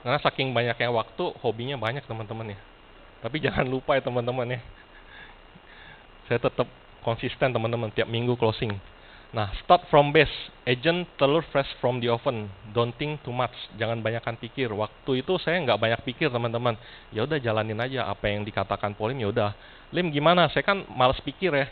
Karena saking banyaknya waktu, hobinya banyak teman-teman ya. Tapi jangan lupa ya teman-teman ya. Saya tetap konsisten teman-teman tiap minggu closing. Nah, start from base. Agent telur fresh from the oven. Don't think too much. Jangan banyakkan pikir. Waktu itu saya nggak banyak pikir teman-teman. Ya udah jalanin aja apa yang dikatakan Polim. Ya udah. Lim gimana? Saya kan males pikir ya.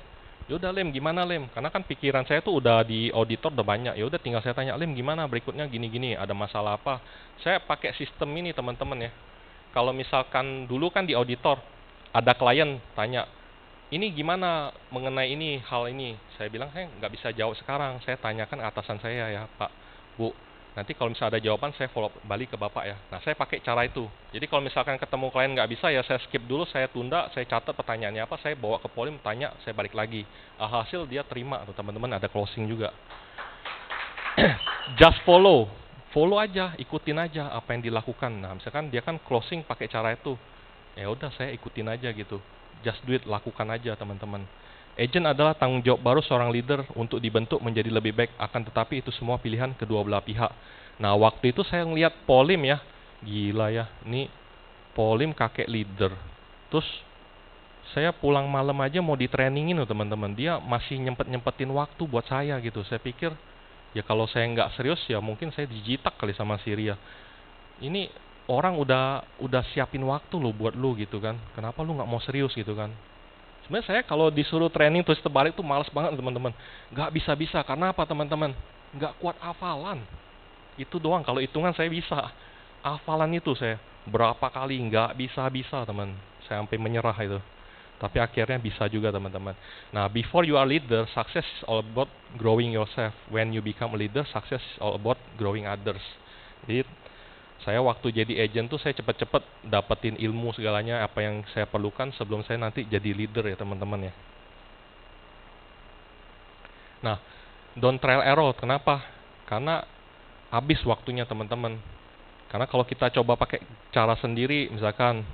Ya udah Lim gimana Lim? Karena kan pikiran saya tuh udah di auditor udah banyak. Ya udah tinggal saya tanya Lim gimana? Berikutnya gini-gini. Ada masalah apa? Saya pakai sistem ini teman-teman ya. Kalau misalkan dulu kan di auditor ada klien tanya, ini gimana mengenai ini, hal ini. Saya bilang saya nggak bisa jawab sekarang, saya tanyakan atasan saya ya Pak, Bu, nanti kalau misalnya ada jawaban saya follow balik ke Bapak ya. Nah saya pakai cara itu. Jadi kalau misalkan ketemu klien nggak bisa ya saya skip dulu, saya tunda, saya catat pertanyaannya apa, saya bawa ke Polim, tanya, saya balik lagi. Alhasil dia terima tuh teman-teman, ada closing juga. Just follow aja, ikutin aja apa yang dilakukan. Nah misalkan dia kan closing pakai cara itu, ya udah saya ikutin aja gitu. Just do it, lakukan aja teman-teman. Agent adalah tanggung jawab baru seorang leader untuk dibentuk menjadi lebih baik, akan tetapi itu semua pilihan kedua belah pihak. Nah waktu itu saya ngeliat Polim ya, gila ya, ini Polim kakek leader. Terus saya pulang malam aja mau di trainingin loh teman-teman, dia masih nyempetin waktu buat saya gitu. Saya pikir ya kalau saya nggak serius ya mungkin saya dijitak kali sama Syria. Ini orang udah siapin waktu lo buat lu gitu kan, kenapa lu nggak mau serius gitu kan. Sebenarnya saya kalau disuruh training terus terbalik tuh males banget teman-teman, nggak bisa karena apa teman-teman, nggak kuat hafalan itu doang. Kalau hitungan saya bisa, hafalan itu saya berapa kali nggak bisa teman, saya sampai menyerah itu. Tapi akhirnya bisa juga teman-teman. Nah, before you are leader, success is all about growing yourself. When you become a leader, success is all about growing others. Jadi saya waktu jadi agent tuh saya cepet-cepet dapetin ilmu segalanya apa yang saya perlukan sebelum saya nanti jadi leader ya teman-teman ya. Nah, don't trial error. Kenapa? Karena habis waktunya teman-teman. Karena kalau kita coba pakai cara sendiri misalkan,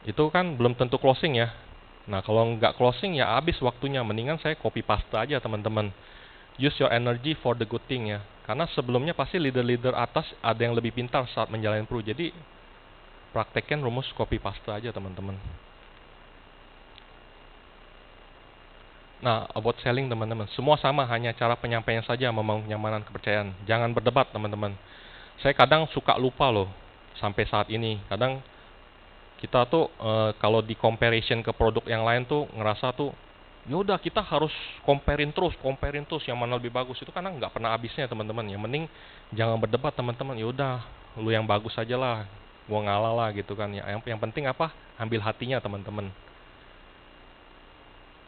itu kan belum tentu closing ya. Nah, kalau nggak closing ya habis waktunya. Mendingan saya copy paste aja teman-teman. Use your energy for the good thing ya. Karena sebelumnya pasti leader-leader atas ada yang lebih pintar saat menjalani pro. Jadi praktekkan rumus copy paste aja teman-teman. Nah, about selling teman-teman, semua sama, hanya cara penyampaian saja membangun kenyamanan, kepercayaan. Jangan berdebat teman-teman. Saya kadang suka lupa loh sampai saat ini. Kadang kita tuh kalau di comparison ke produk yang lain tuh ngerasa tuh yaudah kita harus comparein terus yang mana lebih bagus. Itu karena nggak pernah habisnya teman-teman. Yang mending jangan berdebat teman-teman. Yaudah lu yang bagus aja lah, gua ngalah lah gitu kan ya. Yang penting apa? Ambil hatinya teman-teman.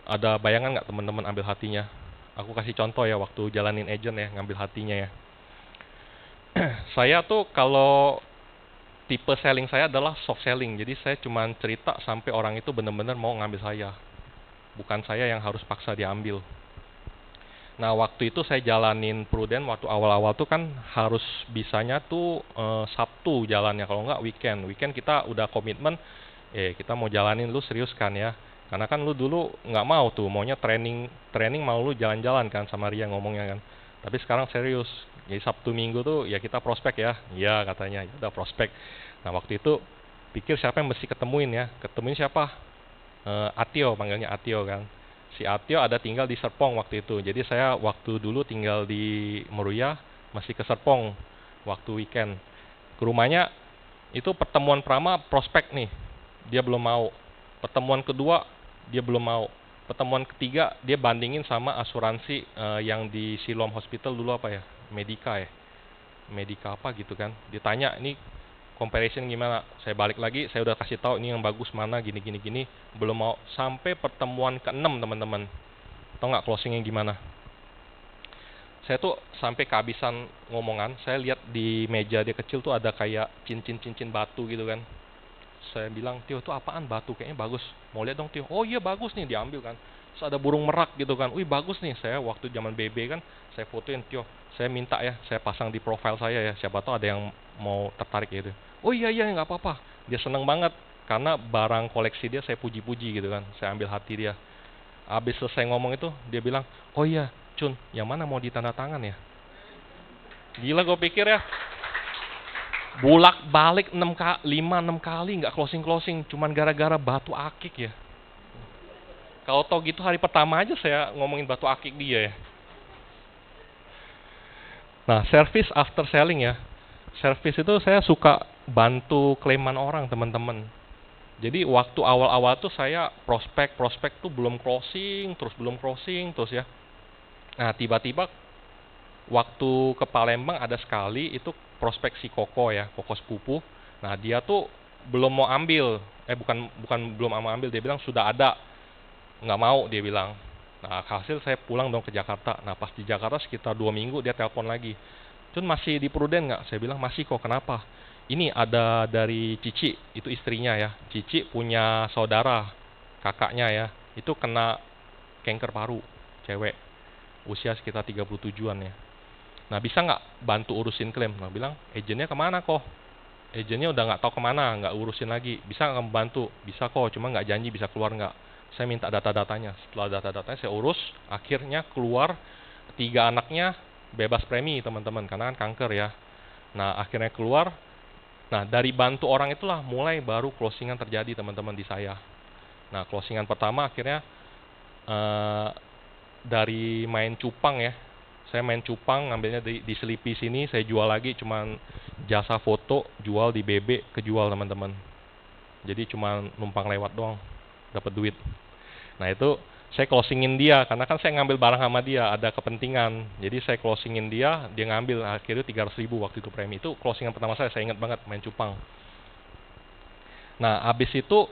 Ada bayangan nggak teman-teman ambil hatinya? Aku kasih contoh ya waktu jalanin agent ya, ngambil hatinya ya. Saya tuh kalau tipe selling saya adalah soft selling. Jadi saya cuma cerita sampai orang itu benar-benar mau ngambil saya. Bukan saya yang harus paksa diambil. Nah waktu itu saya jalanin Prudent waktu awal-awal tuh kan harus bisanya tuh Sabtu jalannya, kalau nggak weekend. Weekend kita udah komitmen, kita mau jalanin, lu serius kan ya. Karena kan lu dulu nggak mau tuh, maunya training mau lu jalan-jalan kan sama Ria ngomongnya kan. Tapi sekarang serius. Jadi Sabtu Minggu tuh ya kita prospek ya. Iya katanya, ya udah prospek. Nah waktu itu pikir siapa yang mesti ketemuin ya. Ketemuin siapa? Atio, panggilnya Atio kan. Si Atio ada tinggal di Serpong waktu itu. Jadi saya waktu dulu tinggal di Meruya, masih ke Serpong waktu weekend. Ke rumahnya itu pertemuan pertama prospek nih, dia belum mau. Pertemuan kedua dia belum mau. Pertemuan ketiga dia bandingin sama asuransi yang di Siloam Hospital dulu apa ya, Medika ya, Medika apa gitu kan. Ditanya ini comparison gimana, saya balik lagi, saya udah kasih tahu ini yang bagus mana, gini, belum mau. Sampai pertemuan ke-6 teman-teman, tau nggak closingnya gimana? Saya tuh sampai kehabisan ngomongan. Saya lihat di meja dia kecil tuh ada kayak cincin batu gitu kan. Saya bilang, Tio itu apaan batu, kayaknya bagus, mau lihat dong Tio. Oh iya bagus nih, diambil kan. Terus ada burung merak gitu kan, wih bagus nih. Saya waktu zaman BB kan, saya fotoin, Tio saya minta ya, saya pasang di profile saya ya, siapa tahu ada yang mau tertarik gitu. Oh iya iya nggak apa-apa. Dia seneng banget karena barang koleksi dia saya puji-puji gitu kan, saya ambil hati dia. Abis selesai ngomong itu dia bilang, oh iya Cun, yang mana mau ditanda tangan ya. Gila gue pikir ya, bulak balik 5-6 kali nggak closing cuman gara-gara batu akik ya. Kalau tau gitu hari pertama aja saya ngomongin batu akik dia ya. Nah, service after selling ya. Service itu saya suka bantu klaiman orang, teman-teman. Jadi waktu awal-awal tuh saya prospek tuh belum closing terus ya. Nah, tiba-tiba waktu ke Palembang ada sekali itu prospek si Koko ya, Koko sepupu. Nah, dia tuh belum mau ambil. Bukan belum mau ambil, dia bilang sudah ada. Nggak mau dia bilang. Nah, hasil saya pulang dong ke Jakarta. Nah, pas di Jakarta sekitar 2 minggu dia telepon lagi. Cun masih di Pruden nggak? Saya bilang masih kok, kenapa? Ini ada dari Cici, itu istrinya ya. Cici punya saudara, kakaknya ya. Itu kena kanker paru, cewek. Usia sekitar 37-an ya. Nah, bisa nggak bantu urusin klaim? Nah, bilang, agennya kemana kok? Agennya udah nggak tahu kemana, nggak urusin lagi. Bisa nggak membantu? Bisa kok, cuma nggak janji bisa keluar nggak. Saya minta data-datanya. Setelah data-datanya saya urus, akhirnya keluar 3 anaknya bebas premi teman-teman, karena kan kanker ya. Nah, akhirnya keluar. Nah, dari bantu orang itulah mulai baru closingan terjadi teman-teman di saya. Nah, closingan pertama akhirnya dari main cupang ya. Saya main cupang, ngambilnya di Selipi sini, saya jual lagi, cuman jasa foto, jual di BB, kejual teman-teman. Jadi cuma numpang lewat doang, dapat duit. Nah, itu saya closingin dia, karena kan saya ngambil barang sama dia, ada kepentingan. Jadi saya closingin dia ngambil, akhirnya 300.000 waktu itu premi. Itu closingan pertama saya ingat banget, main cupang. Nah, habis itu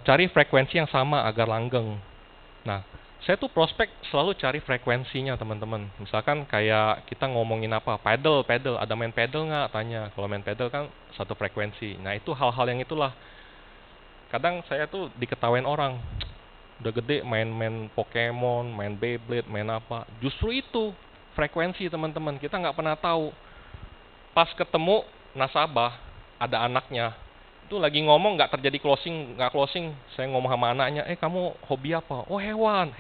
cari frekuensi yang sama agar langgeng. Nah, saya tuh prospek selalu cari frekuensinya teman-teman. Misalkan kayak kita ngomongin apa, pedal, ada main pedal nggak? Tanya. Kalau main pedal kan satu frekuensi. Nah, itu hal-hal yang itulah. Kadang saya tuh diketawain orang, udah gede main Pokemon, main Beyblade, main apa. Justru itu frekuensi teman-teman, kita nggak pernah tahu. Pas ketemu nasabah, ada anaknya, itu lagi ngomong nggak terjadi nggak closing. Saya ngomong sama anaknya, kamu hobi apa? Oh hewan.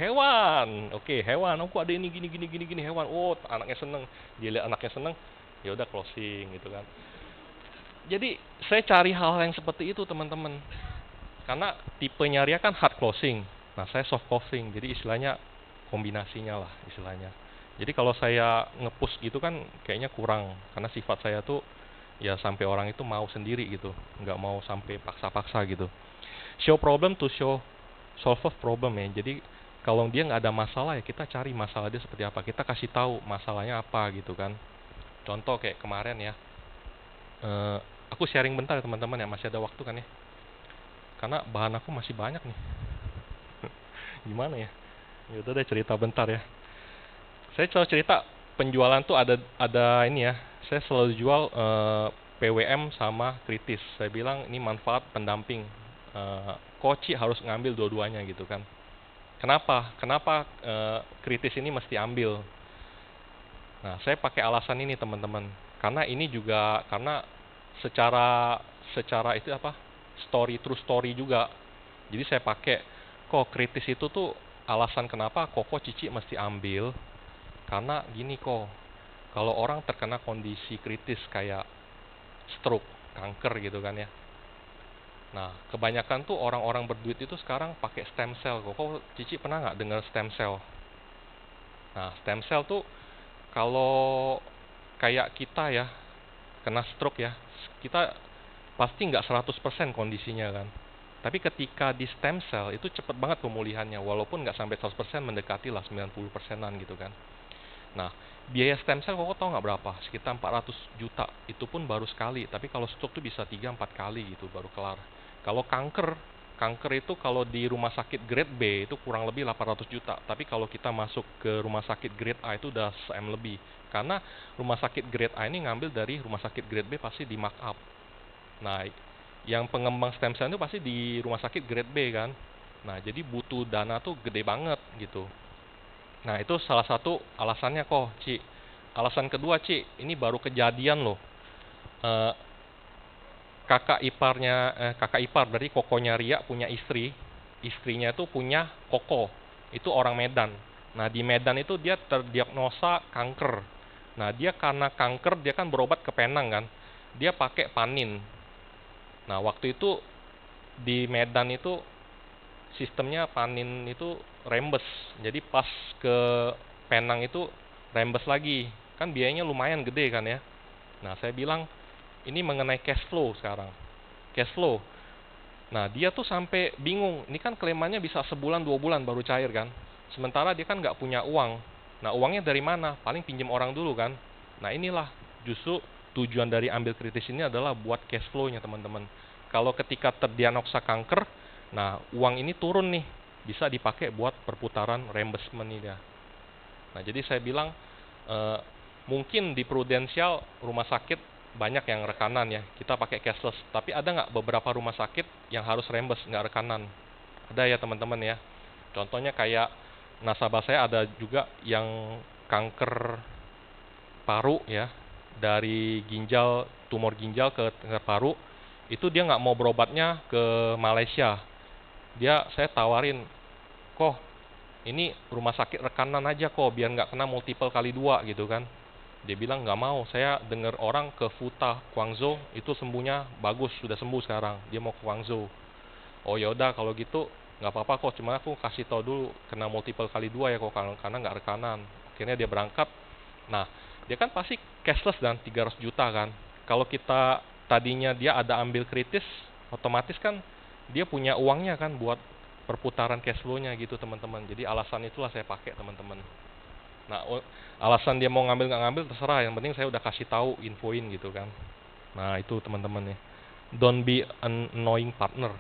Oke hewan. Aku ada ini gini hewan. Oh anaknya seneng. Dia lihat anaknya seneng, ya udah closing gitu kan. Jadi saya cari hal-hal yang seperti itu teman-teman. Karena tipenya Ria kan hard closing. Nah, saya soft closing. Jadi istilahnya kombinasinya lah istilahnya. Jadi kalau saya nge-push gitu kan kayaknya kurang. Karena sifat saya tuh ya sampai orang itu mau sendiri gitu. Nggak mau sampai paksa-paksa gitu. Show problem to solve a problem ya. Jadi kalau dia nggak ada masalah ya kita cari masalah dia seperti apa. Kita kasih tahu masalahnya apa gitu kan. Contoh kayak kemarin ya. Aku sharing bentar ya teman-teman ya. Masih ada waktu kan ya. Karena bahan aku masih banyak nih. Gimana ya? Ya udah deh cerita bentar ya. Saya selalu cerita penjualan tuh ada ini ya. Saya selalu jual PWM sama kritis. Saya bilang ini manfaat pendamping. Koci harus ngambil dua-duanya gitu kan. Kenapa kritis ini mesti ambil? Nah, saya pakai alasan ini teman-teman. Karena ini juga karena secara itu apa? True story juga. Jadi saya pakai kok kritis itu tuh alasan kenapa Koko Cici mesti ambil. Karena gini kok, kalau orang terkena kondisi kritis kayak stroke, kanker gitu kan ya. Nah, kebanyakan tuh orang-orang berduit itu sekarang pakai stem cell. Koko Cici pernah nggak dengar stem cell? Nah, stem cell tuh kalau kayak kita ya, kena stroke ya, kita pasti nggak 100% kondisinya kan. Tapi ketika di stem cell itu cepet banget pemulihannya, walaupun nggak sampai 100%, mendekati lah 90%-an gitu kan. Nah, biaya stem cell kok tahu nggak berapa? Sekitar 400 juta. Itu pun baru sekali, tapi kalau stroke tuh bisa 3-4 kali gitu baru kelar. Kalau kanker itu kalau di rumah sakit grade B itu kurang lebih 800 juta. Tapi kalau kita masuk ke rumah sakit grade A itu udah 1M lebih. Karena rumah sakit grade A ini ngambil dari rumah sakit grade B pasti di markup. Nah, yang pengembang stem cell itu pasti di rumah sakit grade B kan. Nah, jadi butuh dana tuh gede banget gitu. Nah, itu salah satu alasannya kok, Ci. Alasan kedua, Ci, ini baru kejadian loh. Eh, kakak ipar dari kokonya Ria punya istri. Istrinya itu punya koko. Itu orang Medan. Nah, di Medan itu dia terdiagnosa kanker. Nah, dia karena kanker dia kan berobat ke Penang kan. Dia pakai Panin. Nah, waktu itu di Medan itu sistemnya Panin itu rembes. Jadi pas ke Penang itu rembes lagi. Kan biayanya lumayan gede kan ya. Nah, saya bilang ini mengenai cash flow sekarang. Cash flow. Nah, dia tuh sampai bingung. Ini kan kleimannya bisa sebulan 2 bulan baru cair kan. Sementara dia kan nggak punya uang. Nah, uangnya dari mana? Paling pinjam orang dulu kan. Nah, inilah justru tujuan dari ambil kritis ini adalah buat cash flow-nya teman-teman. Kalau ketika terdiagnosa kanker, nah uang ini turun nih, bisa dipakai buat perputaran reimbursement ini ya. Nah, jadi saya bilang mungkin di Prudential rumah sakit banyak yang rekanan ya, kita pakai cashless. Tapi ada nggak beberapa rumah sakit yang harus reimburse nggak rekanan? Ada ya teman-teman ya. Contohnya kayak nasabah saya ada juga yang kanker paru ya, dari ginjal, tumor ginjal ke kanker paru. Itu dia nggak mau berobatnya ke Malaysia. Saya tawarin, kok ini rumah sakit rekanan aja kok, biar nggak kena multiple kali 2 gitu kan. Dia bilang nggak mau, saya dengar orang ke Futa, Guangzhou itu sembuhnya bagus, sudah sembuh sekarang. Dia mau ke Guangzhou. Oh yaudah kalau gitu nggak apa-apa kok, cuma aku kasih tau dulu kena multiple kali 2 ya kok, karena nggak rekanan. Akhirnya dia berangkat. Nah, dia kan pasti cashless dan 300 juta kan. Kalau kita tadinya dia ada ambil kritis, otomatis kan dia punya uangnya kan buat perputaran cash flow-nya gitu teman-teman. Jadi alasan itulah saya pakai teman-teman. Nah, alasan dia mau ngambil nggak ngambil terserah, yang penting saya udah kasih tahu, infoin gitu kan. Nah, itu teman-teman ya. Don't be an annoying partner.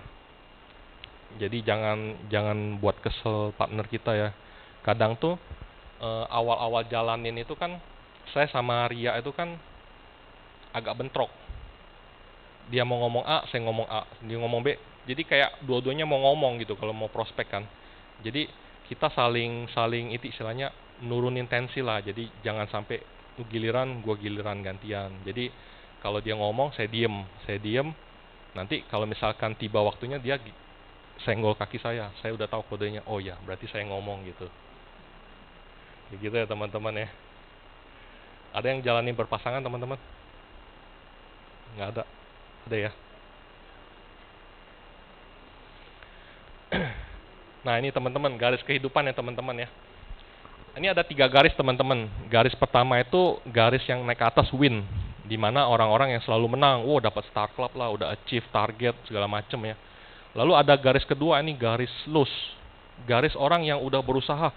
Jadi jangan buat kesel partner kita ya. Kadang tuh awal-awal jalanin itu kan saya sama Ria itu kan agak bentrok. Dia mau ngomong A, saya ngomong A. Dia ngomong B. Jadi kayak dua-duanya mau ngomong gitu kalau mau prospek kan. Jadi kita saling itu istilahnya nurunin tensi lah. Jadi jangan sampai giliran gua giliran gantian. Jadi kalau dia ngomong saya diem. Nanti kalau misalkan tiba waktunya dia senggol kaki saya udah tahu kodenya. Oh ya, berarti saya ngomong gitu. Begitu ya teman-teman ya. Ada yang jalanin berpasangan teman-teman? Nggak ada. Ada ya. Nah, ini teman-teman garis kehidupan ya teman-teman ya. Ini ada 3 garis teman-teman. Garis pertama itu garis yang naik ke atas win, di mana orang-orang yang selalu menang. Dapat Star Club lah, udah achieve target segala macem ya. Lalu ada garis kedua, ini garis lose. Garis orang yang udah berusaha.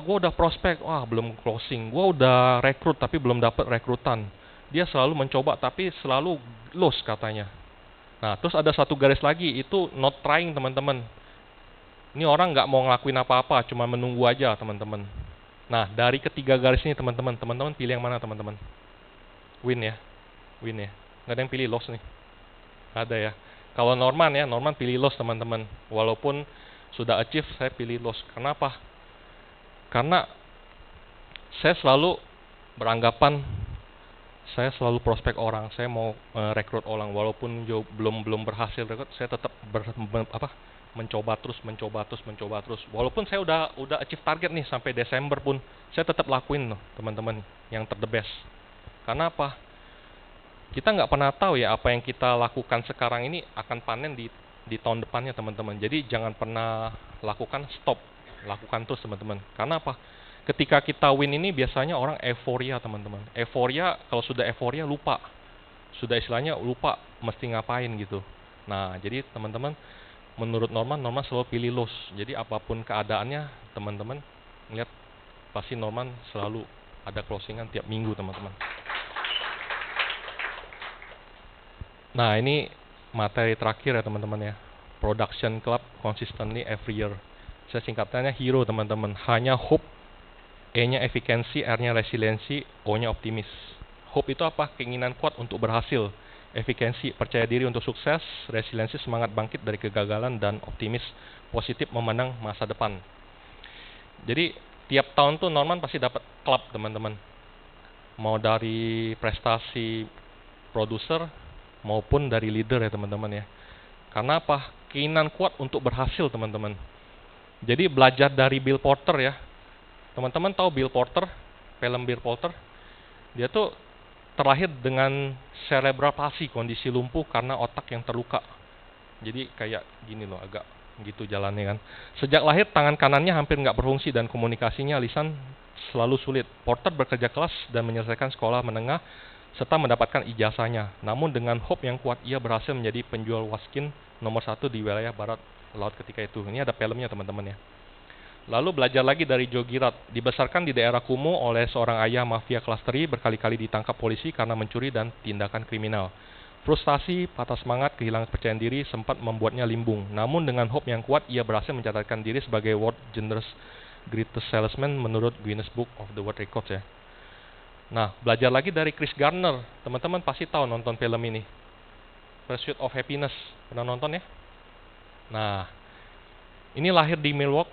Gue udah prospek, belum closing. Gue udah rekrut tapi belum dapat rekrutan. Dia selalu mencoba tapi selalu lose katanya. Nah, terus ada satu garis lagi, itu not trying teman-teman. Ini orang nggak mau ngelakuin apa-apa, cuma menunggu aja teman-teman. Nah, dari ketiga garis ini teman-teman pilih yang mana teman-teman? Win ya. Nggak ada yang pilih loss nih? Ada ya. Kalau Norman pilih loss teman-teman. Walaupun sudah achieve, saya pilih loss. Kenapa? Karena saya selalu beranggapan saya selalu prospek orang, saya mau rekrut orang, walaupun belum berhasil rekrut, saya tetap mencoba terus. Walaupun saya udah achieve target nih sampai Desember pun, saya tetap lakuin loh teman-teman yang the best. Karena apa? Kita nggak pernah tahu ya apa yang kita lakukan sekarang ini akan panen di tahun depannya teman-teman. Jadi jangan pernah lakukan stop, lakukan terus teman-teman. Karena apa? Ketika kita win ini biasanya orang euforia teman-teman. Kalau sudah euforia lupa. Sudah istilahnya lupa mesti ngapain gitu. Nah, jadi teman-teman menurut Norman selalu pilih loss. Jadi apapun keadaannya teman-teman lihat pasti Norman selalu ada closingan tiap minggu teman-teman. Nah, ini materi terakhir ya teman-teman ya. Production Club consistently every year. Saya singkatannya HERO teman-teman. Hanya hope, E-nya efisiensi, R-nya resiliensi, O-nya optimis. Hope itu apa? Keinginan kuat untuk berhasil. efisiensi, percaya diri untuk sukses, resiliensi, semangat bangkit dari kegagalan, dan optimis positif memandang masa depan. Jadi tiap tahun tuh Norman pasti dapat klub, teman-teman. Mau dari prestasi produser maupun dari leader ya teman-teman ya. Karena apa? Keinginan kuat untuk berhasil, teman-teman. Jadi belajar dari Bill Porter ya. Teman-teman tahu Bill Porter, film Bill Porter? Dia tuh terlahir dengan cerebral palsy, kondisi lumpuh karena otak yang terluka. Jadi kayak gini loh, agak gitu jalannya kan. Sejak lahir tangan kanannya hampir nggak berfungsi dan komunikasinya lisan selalu sulit. Porter bekerja keras dan menyelesaikan sekolah menengah serta mendapatkan ijazahnya. Namun dengan hope yang kuat ia berhasil menjadi penjual waskin nomor 1 di wilayah barat laut ketika itu. Ini ada filmnya teman-teman ya. Lalu belajar lagi dari Joe Girard. Dibesarkan di daerah kumuh oleh seorang ayah mafia kelas teri, berkali-kali ditangkap polisi karena mencuri dan tindakan kriminal. Frustasi, patah semangat, kehilangan kepercayaan diri sempat membuatnya limbung. Namun dengan hope yang kuat, ia berhasil mencatatkan diri sebagai world genre's greatest salesman menurut Guinness Book of the World Records ya. Nah, belajar lagi dari Chris Gardner. Teman-teman pasti tahu nonton film ini. Pursuit of Happiness. Pernah nonton ya? Nah, ini lahir di Milwaukee,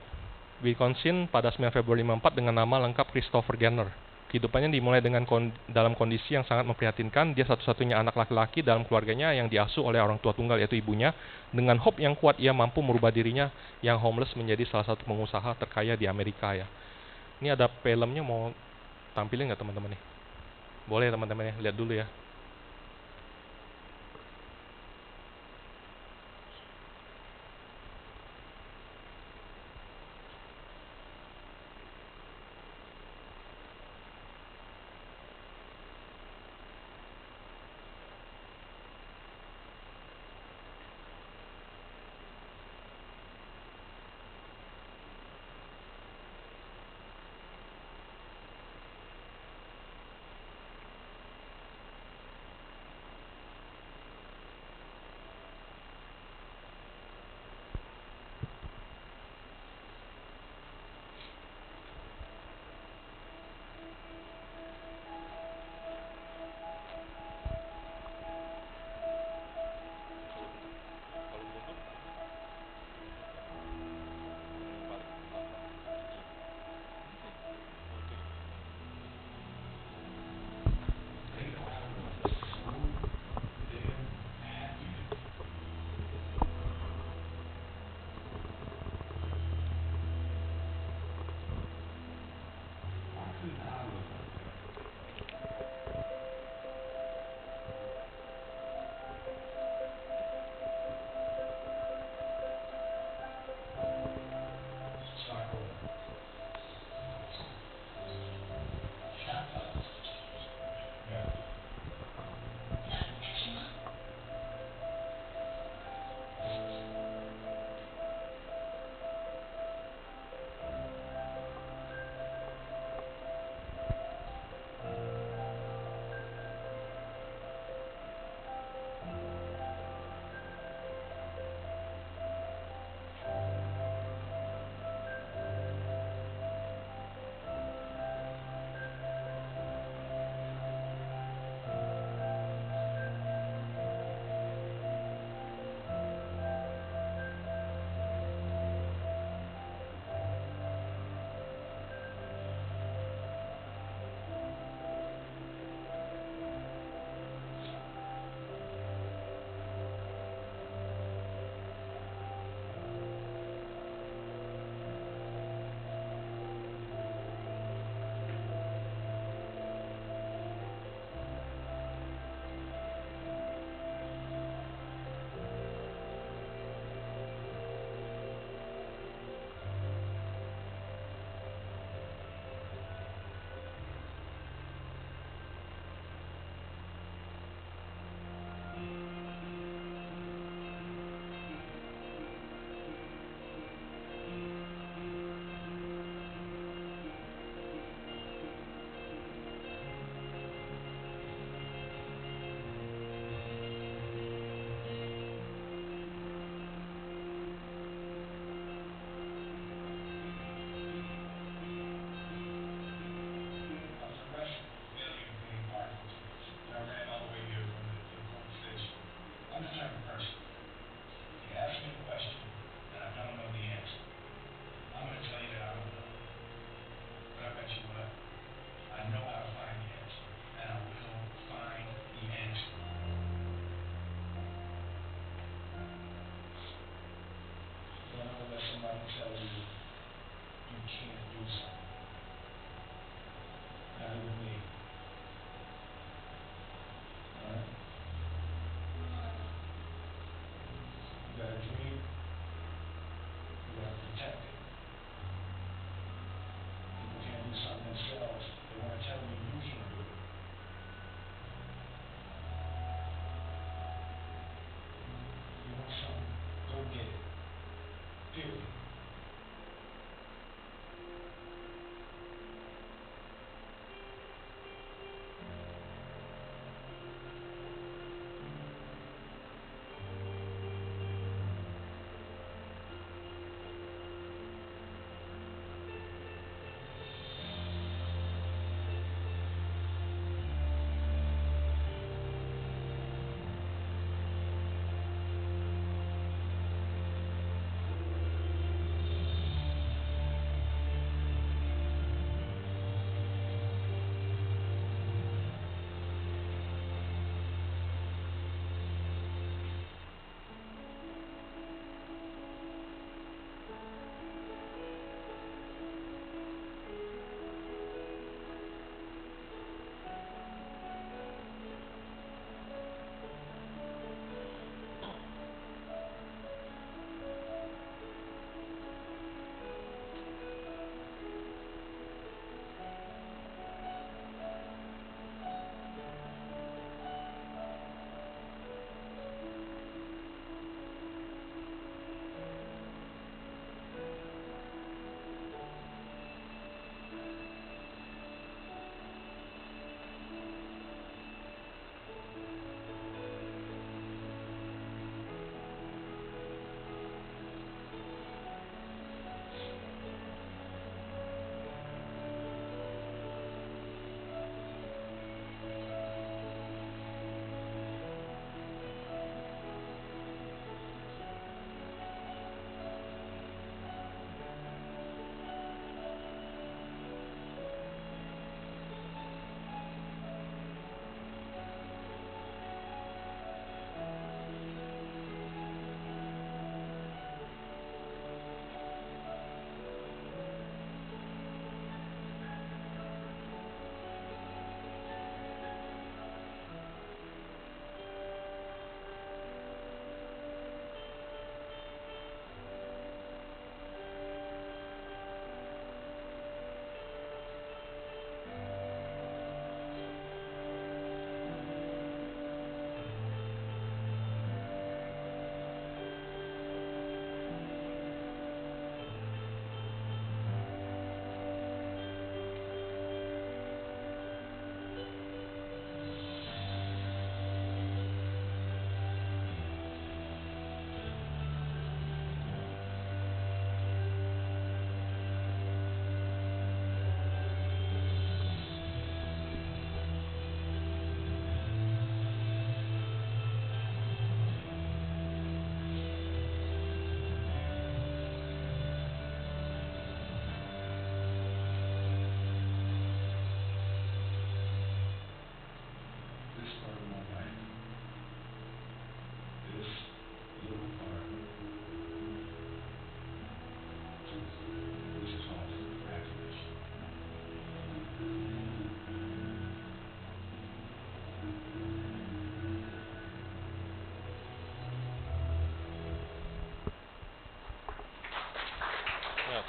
Wisconsin pada 9 Februari 1954 dengan nama lengkap Christopher Garner. Kehidupannya dimulai dengan dalam kondisi yang sangat memprihatinkan. Dia satu-satunya anak laki-laki dalam keluarganya yang diasuh oleh orang tua tunggal yaitu ibunya. Dengan hope yang kuat ia mampu merubah dirinya yang homeless menjadi salah satu pengusaha terkaya di Amerika ya. Ini ada filmnya, mau tampilin nggak teman-teman nih? Boleh teman-teman ya, lihat dulu ya.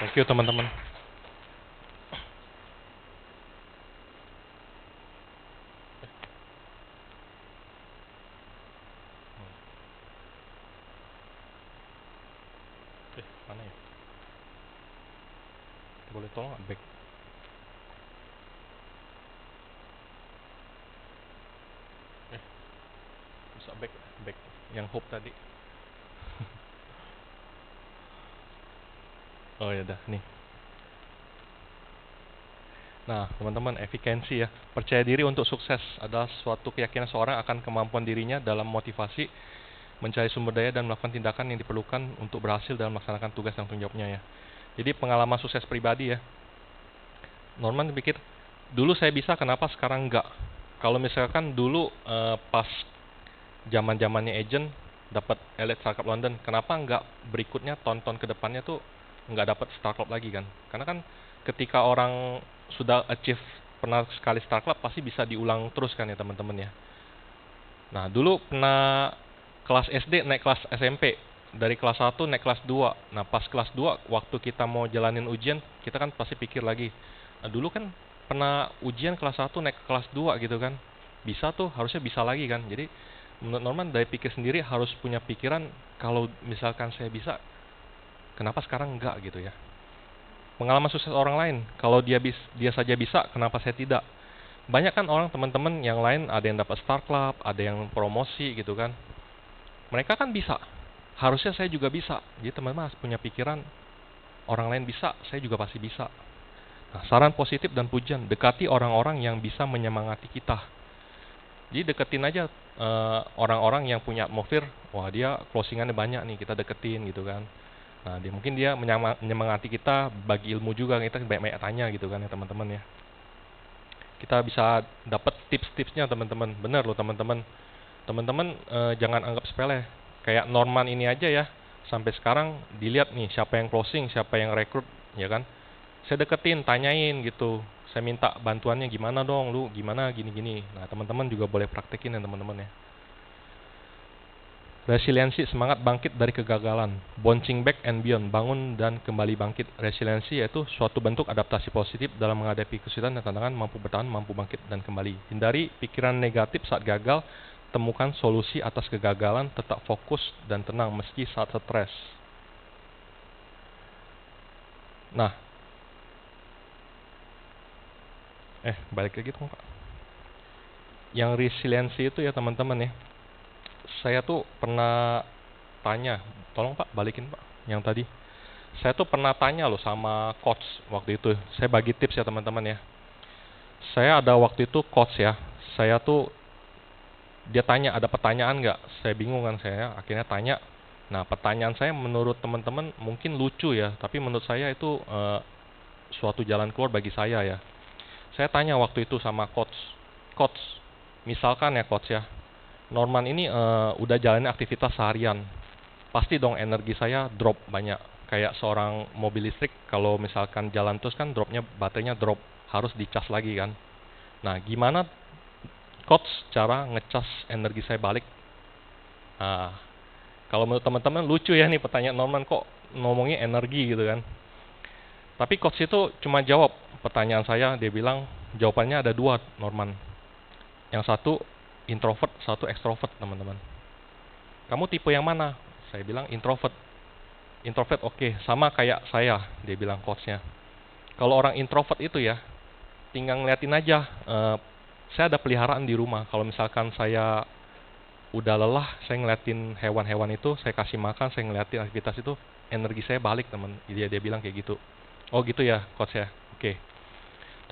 Thank you teman-teman. Mana ya? Boleh tolong nggak back? Bisa back yang hope tadi. Oh ya dah nih. Nah, teman-teman, efisiensi ya. Percaya diri untuk sukses adalah suatu keyakinan seorang akan kemampuan dirinya dalam motivasi, mencari sumber daya dan melakukan tindakan yang diperlukan untuk berhasil dalam melaksanakan tugas dan tanggung jawabnya ya. Jadi pengalaman sukses pribadi ya. Norman pikir, dulu saya bisa, kenapa sekarang enggak? Kalau misalkan dulu pas zaman-zamannya agent dapat Elite Star Club London, kenapa enggak berikutnya tahun-tahun ke depannya tuh enggak dapat Star Club lagi kan? Karena kan ketika orang sudah achieve pernah sekali Star Club pasti bisa diulang terus kan ya teman-teman ya. Nah, dulu pernah kelas SD naik kelas SMP, dari kelas 1 naik kelas 2. Nah, pas kelas 2 waktu kita mau jalanin ujian, kita kan pasti pikir lagi. Nah, dulu kan pernah ujian kelas 1 naik ke kelas 2 gitu kan. Bisa tuh, harusnya bisa lagi kan. Jadi menurut Norman dari pikir sendiri harus punya pikiran, kalau misalkan saya bisa, kenapa sekarang enggak gitu ya. Pengalaman sukses orang lain, kalau dia saja bisa, kenapa saya tidak? Banyak kan orang teman-teman yang lain, ada yang dapat Star Club, ada yang promosi gitu kan. Mereka kan bisa, harusnya saya juga bisa. Jadi teman-teman harus punya pikiran, orang lain bisa, saya juga pasti bisa. Nah, saran positif dan pujian, dekati orang-orang yang bisa menyemangati kita. Jadi deketin aja orang-orang yang punya atmosfer, wah dia closingannya banyak nih, kita deketin gitu kan. Nah, mungkin dia menyemangati kita, bagi ilmu juga, kita banyak-banyak tanya gitu kan ya teman-teman ya. Kita bisa dapat tips-tipsnya teman-teman. Benar loh teman-teman. Teman-teman jangan anggap sepele. Kayak Norman ini aja ya. Sampai sekarang dilihat nih siapa yang closing, siapa yang rekrut, ya kan. Saya deketin, tanyain gitu. Saya minta bantuannya, gimana dong, lu gimana gini-gini. Nah, teman-teman juga boleh praktekin ya teman-teman ya. Resiliensi, semangat bangkit dari kegagalan. Bouncing back and beyond, bangun dan kembali bangkit. Resiliensi yaitu suatu bentuk adaptasi positif dalam menghadapi kesulitan dan tantangan, mampu bertahan, mampu bangkit dan kembali. Hindari pikiran negatif saat gagal, temukan solusi atas kegagalan, tetap fokus dan tenang meski saat stres. Nah, balik lagi dong Pak. Yang resiliensi itu ya teman-teman ya, saya tuh pernah tanya, tolong Pak balikin Pak yang tadi. Saya tuh pernah tanya loh sama coach waktu itu. Saya bagi tips ya teman-teman ya. Saya ada waktu itu coach ya. Saya tuh, dia tanya ada pertanyaan nggak? Saya bingung kan, saya akhirnya tanya. Nah, pertanyaan saya menurut teman-teman mungkin lucu ya, tapi menurut saya itu suatu jalan keluar bagi saya ya. Saya tanya waktu itu sama coach, coach, misalkan ya coach ya, Norman ini udah jalanin aktivitas seharian, pasti dong energi saya drop banyak. Kayak seorang mobil listrik, kalau misalkan jalan terus kan dropnya, baterainya drop, harus dicas lagi kan. Nah, gimana coach cara ngecas energi saya balik? Nah, kalau menurut teman-teman lucu ya nih pertanyaan Norman, kok ngomongnya energi gitu kan. Tapi coach itu cuma jawab pertanyaan saya, dia bilang jawabannya ada dua Norman. Yang satu introvert, satu extrovert teman-teman. Kamu tipe yang mana? Saya bilang introvert. Introvert oke, sama kayak saya, dia bilang coachnya. Kalau orang introvert itu ya, tinggal ngeliatin aja. Saya ada peliharaan di rumah. Kalau misalkan saya udah lelah, saya ngeliatin hewan-hewan itu, saya kasih makan, saya ngeliatin aktivitas itu, energi saya balik teman. Dia bilang kayak gitu. Oh gitu ya coach ya, oke.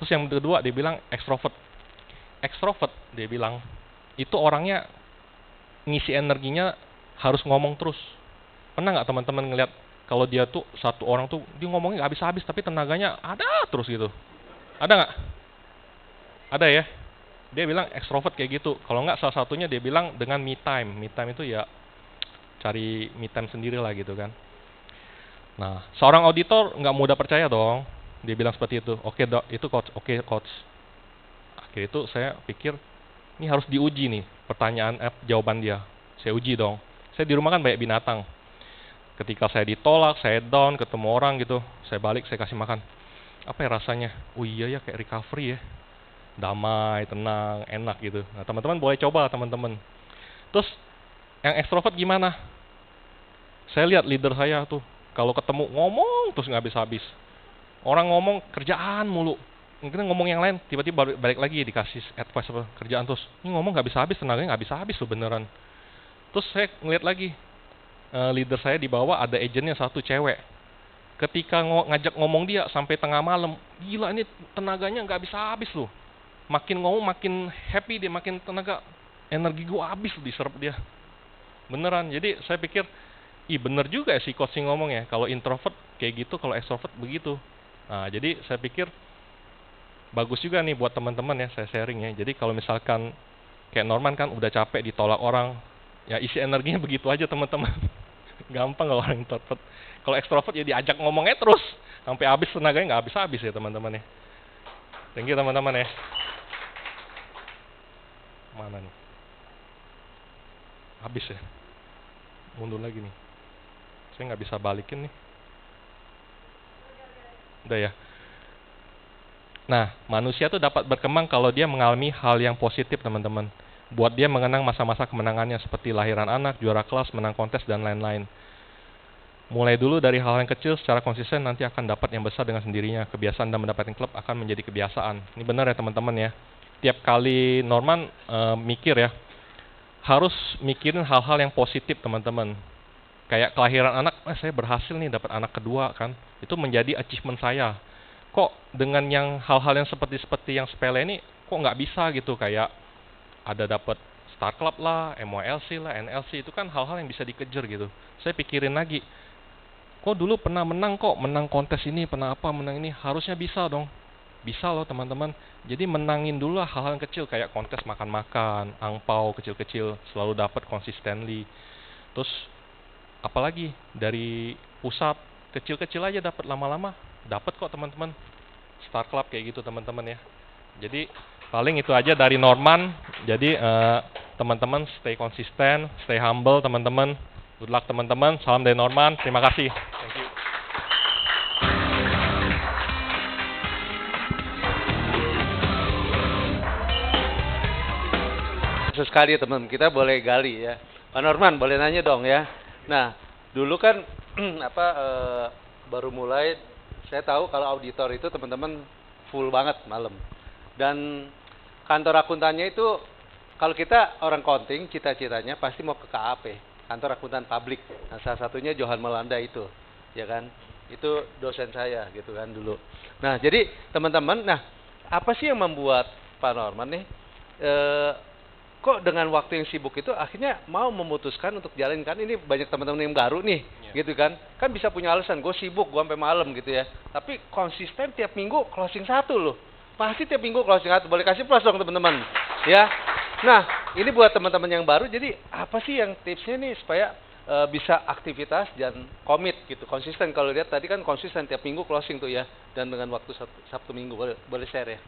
Terus yang kedua dia bilang extrovert. Extrovert dia bilang itu orangnya ngisi energinya harus ngomong terus. Pernah nggak teman-teman ngeliat kalau dia tuh satu orang tuh dia ngomongnya nggak habis-habis tapi tenaganya ada terus gitu? Ada nggak? Ada ya. Dia bilang extrovert kayak gitu. Kalau nggak salah satunya dia bilang dengan me time. Me time itu ya cari me time sendiri lah gitu kan. Nah, seorang auditor nggak mudah percaya dong. Dia bilang seperti itu. Oke dok, itu coach. Oke coach. Akhirnya itu saya pikir ini harus diuji nih pertanyaan jawaban dia. Saya uji dong. Saya di rumah kan banyak binatang. Ketika saya ditolak, saya down, ketemu orang gitu, saya balik, saya kasih makan. Apa ya rasanya? Oh iya ya, kayak recovery ya. Damai, tenang, enak gitu. Nah, teman-teman boleh coba, teman-teman. Terus, yang ekstrovert gimana? Saya lihat leader saya tuh, kalau ketemu ngomong terus nggak habis-habis. Orang ngomong kerjaan mulu. Mungkin ngomong yang lain, tiba-tiba balik lagi dikasih advice apa, kerjaan terus. Ini ngomong nggak habis-habis, tenaganya nggak habis-habis loh beneran. Terus saya ngeliat lagi, leader saya di bawah ada agentnya satu cewek. Ketika ngajak ngomong dia sampai tengah malam, gila ini tenaganya nggak habis-habis loh. Makin ngomong makin happy dia, makin tenaga, energi gua habis diserap dia. Beneran. Jadi saya pikir, bener juga ya si coaching ngomong ya. Kalau introvert kayak gitu, kalau extrovert begitu. Nah, jadi saya pikir bagus juga nih buat teman-teman ya, saya sharing ya. Jadi kalau misalkan kayak Norman kan udah capek ditolak orang, ya isi energinya begitu aja teman-teman. Gampang kalau orang introvert. Kalau extrovert ya diajak ngomongnya terus sampai habis tenaganya, nggak habis-habis ya teman-teman ya. Thank you teman-teman ya. Mana nih? Habis ya. Mundur lagi nih. Saya nggak bisa balikin nih. Udah ya. Nah, manusia tuh dapat berkembang kalau dia mengalami hal yang positif teman-teman. Buat dia mengenang masa-masa kemenangannya seperti lahiran anak, juara kelas, menang kontes, dan lain-lain. Mulai dulu dari hal yang kecil secara konsisten nanti akan dapat yang besar dengan sendirinya. Kebiasaan dan mendapatkan klub akan menjadi kebiasaan. Ini benar ya teman-teman ya. Tiap kali Norman mikir ya, harus mikirin hal-hal yang positif teman-teman. Kayak kelahiran anak, saya berhasil nih dapat anak kedua kan. Itu menjadi achievement saya. Kok dengan yang hal-hal yang seperti yang sepele ini kok nggak bisa gitu, kayak ada dapat Star Club lah, MYLC lah, NLC, itu kan hal-hal yang bisa dikejar gitu. Saya pikirin lagi, kok dulu pernah menang, kok menang kontes ini, pernah apa, menang ini, harusnya bisa dong. Bisa loh teman-teman. Jadi menangin dulu lah hal-hal yang kecil, kayak kontes makan-makan, angpau kecil-kecil, selalu dapat consistently. Terus apalagi dari pusat, kecil-kecil aja dapat, lama-lama dapat kok teman-teman. Star Club kayak gitu teman-teman ya. Jadi paling itu aja dari Norman. Jadi teman-teman stay konsisten, stay humble teman-teman. Good luck teman-teman. Salam dari Norman. Terima kasih. Thank you. Sekali teman, kita boleh gali ya. Pak Norman boleh nanya dong ya. Nah, dulu kan baru mulai, saya tahu kalau auditor itu teman-teman full banget malam. Dan kantor akuntannya itu, kalau kita orang accounting, cita-citanya pasti mau ke KAP, kantor akuntan publik. Nah, salah satunya Johan Melanda itu, ya kan? Itu dosen saya gitu kan dulu. Nah, jadi teman-teman, nah apa sih yang membuat Pak Norman nih kok dengan waktu yang sibuk itu akhirnya mau memutuskan untuk jalan, kan ini banyak teman-teman yang baru nih, gitu kan bisa punya alasan, gue sibuk, gue sampai malam gitu ya, tapi konsisten tiap minggu closing satu loh, pasti tiap minggu closing satu, boleh kasih plus dong teman-teman, ya. Nah, ini buat teman-teman yang baru, jadi apa sih yang tipsnya nih supaya bisa aktivitas dan komit gitu, konsisten. Kalau lihat tadi kan konsisten tiap minggu closing tuh ya, dan dengan waktu Sabtu Minggu, boleh share ya.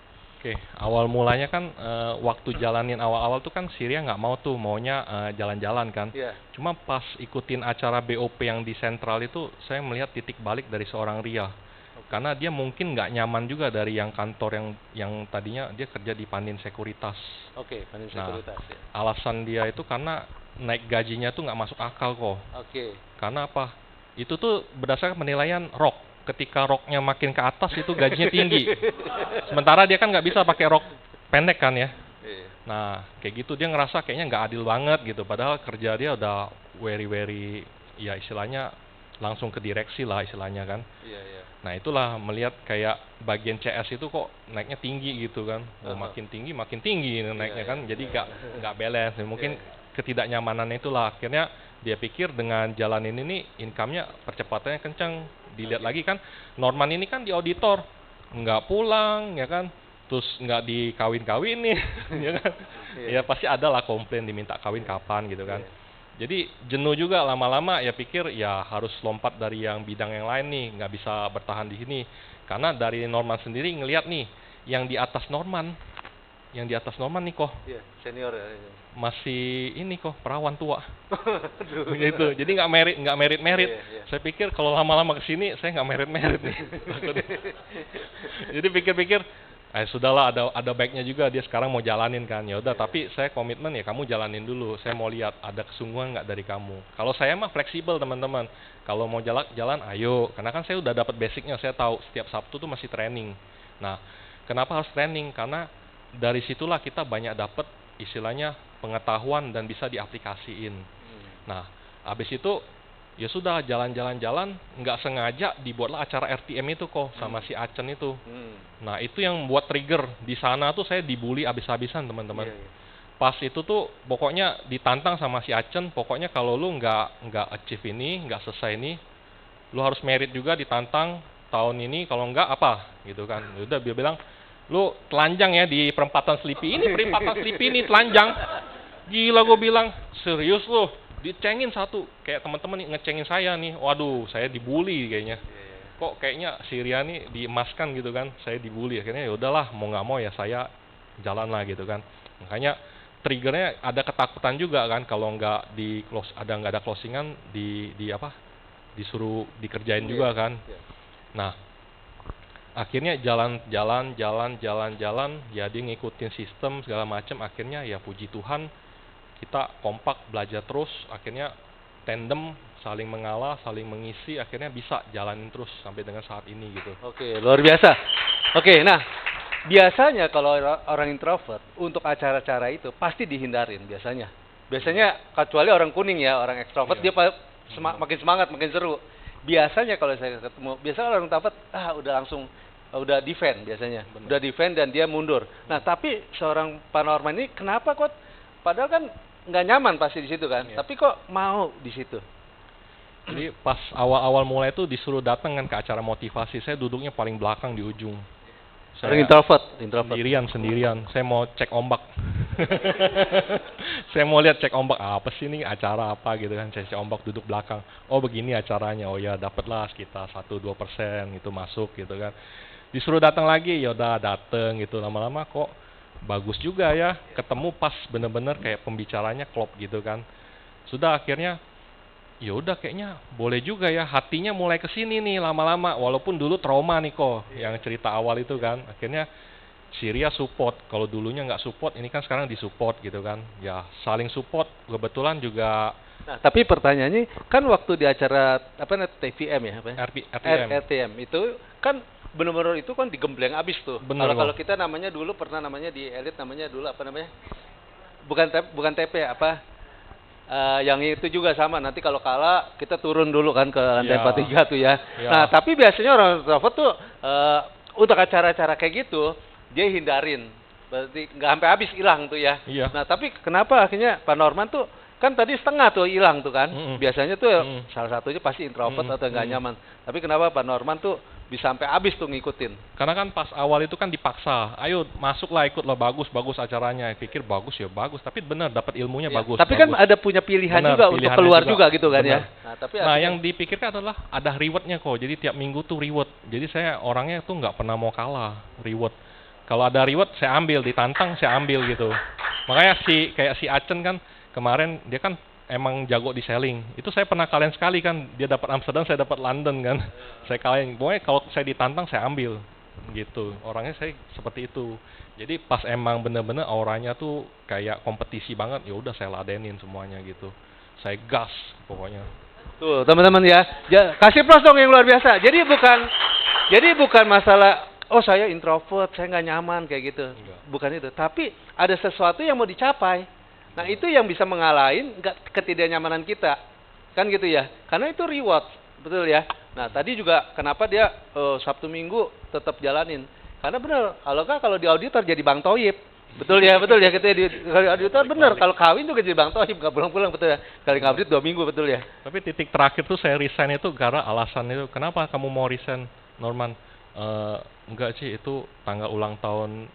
Oke, awal mulanya kan waktu jalanin awal-awal tuh kan si Ria nggak mau tuh, maunya jalan-jalan kan. Yeah. Cuma pas ikutin acara BOP yang di Sentral itu, saya melihat titik balik dari seorang Ria. Karena dia mungkin nggak nyaman juga dari yang kantor yang tadinya dia kerja di Pandin Sekuritas. Oke, Pandin Sekuritas ya. Alasan dia itu karena naik gajinya tuh nggak masuk akal kok. Oke. Karena apa? Itu tuh berdasarkan penilaian rok. Ketika roknya makin ke atas itu gajinya tinggi. Sementara dia kan nggak bisa pakai rok pendek kan ya. Nah kayak gitu dia ngerasa kayaknya nggak adil banget gitu. Padahal kerja dia udah very ya istilahnya langsung ke direksi lah istilahnya kan. Nah itulah melihat kayak bagian CS itu kok naiknya tinggi gitu kan. Makin tinggi naiknya kan. Jadi nggak balance. Mungkin ketidaknyamanannya itulah akhirnya dia pikir dengan jalan ini nih income-nya percepatannya kencang. Dilihat lagi kan Norman ini kan di auditor nggak pulang ya kan, terus nggak dikawin-kawin nih ya kan. Ya pasti ada lah komplain diminta kawin kapan gitu kan. Jadi jenuh juga lama-lama, ya pikir ya harus lompat dari yang bidang yang lain nih, nggak bisa bertahan di sini. Karena dari Norman sendiri ngelihat nih yang di atas Norman yang di atas Norman nih kok Iya, senior ya. masih ini kok perawan tua. Aduh. Gitu. Jadi nggak merit. Iya, iya. Saya pikir kalau lama-lama kesini saya nggak merit nih. Jadi pikir-pikir, sudahlah ada baiknya juga dia sekarang mau jalanin kan. Ya udah, Iya. tapi saya komitmen ya kamu jalanin dulu. Saya mau lihat ada kesungguhan nggak dari kamu. Kalau saya mah fleksibel teman-teman. Kalau mau jalan ayo. Karena kan saya udah dapat basicnya. Saya tahu setiap Sabtu tuh masih training. Nah, kenapa harus training? Karena dari situlah kita banyak dapat istilahnya pengetahuan dan bisa diaplikasiin. Nah, habis itu ya sudah jalan-jalan, nggak sengaja dibuatlah acara RTM itu kok sama si Acen itu. Nah, itu yang buat trigger. Di sana tuh saya dibully abis-abisan teman-teman. Iya, iya. Pas itu tuh pokoknya ditantang sama si Acen, pokoknya kalau lu nggak achieve ini, nggak selesai ini, lu harus merit juga ditantang tahun ini, kalau nggak apa gitu kan. Udah dia bilang, lu telanjang ya di perempatan Selipi ini telanjang. Gila, gue bilang, serius lu? Dicengin satu, kayak teman-teman ngecengin saya nih. Waduh, saya dibully kayaknya. Kok kayaknya si Ria nih diemaskan gitu kan. Saya dibully, akhirnya ya udahlah, mau nggak mau ya saya jalan lah gitu kan. Makanya triggernya ada ketakutan juga kan kalau nggak nggak ada closingan disuruh dikerjain juga kan. Nah, akhirnya jalan, ya dia ngikutin sistem segala macam. Akhirnya ya puji Tuhan kita kompak belajar terus. Akhirnya tandem, saling mengalah, saling mengisi. Akhirnya bisa jalanin terus sampai dengan saat ini gitu. Oke, luar biasa. Oke, nah biasanya kalau orang introvert untuk acara-acara itu pasti dihindarin biasanya. Biasanya kecuali orang kuning ya, orang ekstrovert Iya. dia makin semangat, makin seru. Biasanya kalau saya ketemu, biasanya orang introvert udah langsung udah defend biasanya. Benar. Udah defend dan dia mundur. Nah, tapi seorang Panorman ini kenapa kok padahal kan nggak nyaman pasti di situ kan. Iya. Tapi kok mau di situ? Jadi pas awal-awal mulai tuh disuruh datang kan ke acara motivasi, saya duduknya paling belakang di ujung. Orang introvert. Sendirian. Saya mau cek ombak. Saya mau lihat cek ombak apa sih ini acara apa gitu kan. Saya cek ombak duduk belakang. Oh begini acaranya. Oh ya dapatlah sekitar 1-2% itu masuk gitu kan. Disuruh datang lagi, ya udah dateng gitu. Lama-lama kok bagus juga ya. Ketemu pas bener-bener kayak pembicaranya klop gitu kan. Sudah akhirnya ya udah kayaknya boleh juga ya, hatinya mulai kesini nih lama-lama, walaupun dulu trauma nih kok yang cerita awal itu kan. Akhirnya Syria support, kalau dulunya nggak support, ini kan sekarang disupport gitu kan. Ya saling support, kebetulan juga. Nah, tapi pertanyaannya kan waktu di acara apa namanya TVM ya, apa ya? RTM. RTM itu kan benar-benar itu kan digembleng abis tuh. Bener Kalau loh. kita namanya dulu pernah namanya di elit namanya dulu apa namanya? Bukan TP apa? Yang itu juga sama, nanti kalau kalah kita turun dulu kan ke lantai Ya. 43 tuh ya. Ya. Nah, tapi biasanya orang introvert tuh untuk acara-acara kayak gitu dia hindarin. Berarti nggak sampai habis hilang tuh ya. Iya. Nah, tapi kenapa akhirnya Pak Norman tuh kan tadi setengah tuh hilang tuh kan. Biasanya tuh salah satunya pasti introvert atau nggak nyaman. Tapi kenapa Pak Norman tuh bisa sampai habis tuh ngikutin? Karena kan pas awal itu kan dipaksa, ayo masuklah ikutlah, bagus acaranya. Pikir bagus ya bagus, tapi benar dapat ilmunya Ya, bagus. tapi kan ada punya pilihan Benar, juga untuk pilihannya keluar juga gitu kan Benar. ya. Nah, tapi Nah, akhirnya- yang dipikirkan adalah ada rewardnya kok. Jadi tiap minggu tuh reward. Jadi saya orangnya tuh nggak pernah mau kalah reward. Kalau ada reward saya ambil, ditantang saya ambil gitu. Makanya kayak si Acen kan kemarin dia kan emang jago di selling. Itu saya pernah kalahin sekali kan. Dia dapat Amsterdam, saya dapat London kan. Saya kalahin. Pokoknya kalau saya ditantang saya ambil gitu. Orangnya saya seperti itu. Jadi pas emang bener-bener auranya tuh kayak kompetisi banget, ya udah saya ladenin semuanya gitu. Saya gas pokoknya. Tuh, teman-teman ya. Kasih plus dong yang luar biasa. Jadi bukan masalah saya introvert, saya nggak nyaman kayak gitu. Enggak. Bukan itu. Tapi ada sesuatu yang mau dicapai. Nah, itu yang bisa mengalahin ketidaknyamanan kita. Kan gitu ya. Karena itu reward, betul ya. Nah, tadi juga kenapa dia Sabtu Minggu tetap jalanin. Karena benar, kalau di auditor jadi Bang Toyib. Betul ya gitu ya. Di auditor benar, kalau kawin juga jadi Bang Toyib, nggak pulang-pulang, betul ya. Kali ngabrit 2 minggu, betul ya. Tapi titik terakhir tuh saya resign itu karena alasan itu. Kenapa kamu mau resign, Norman? Enggak sih, itu tanggal ulang tahun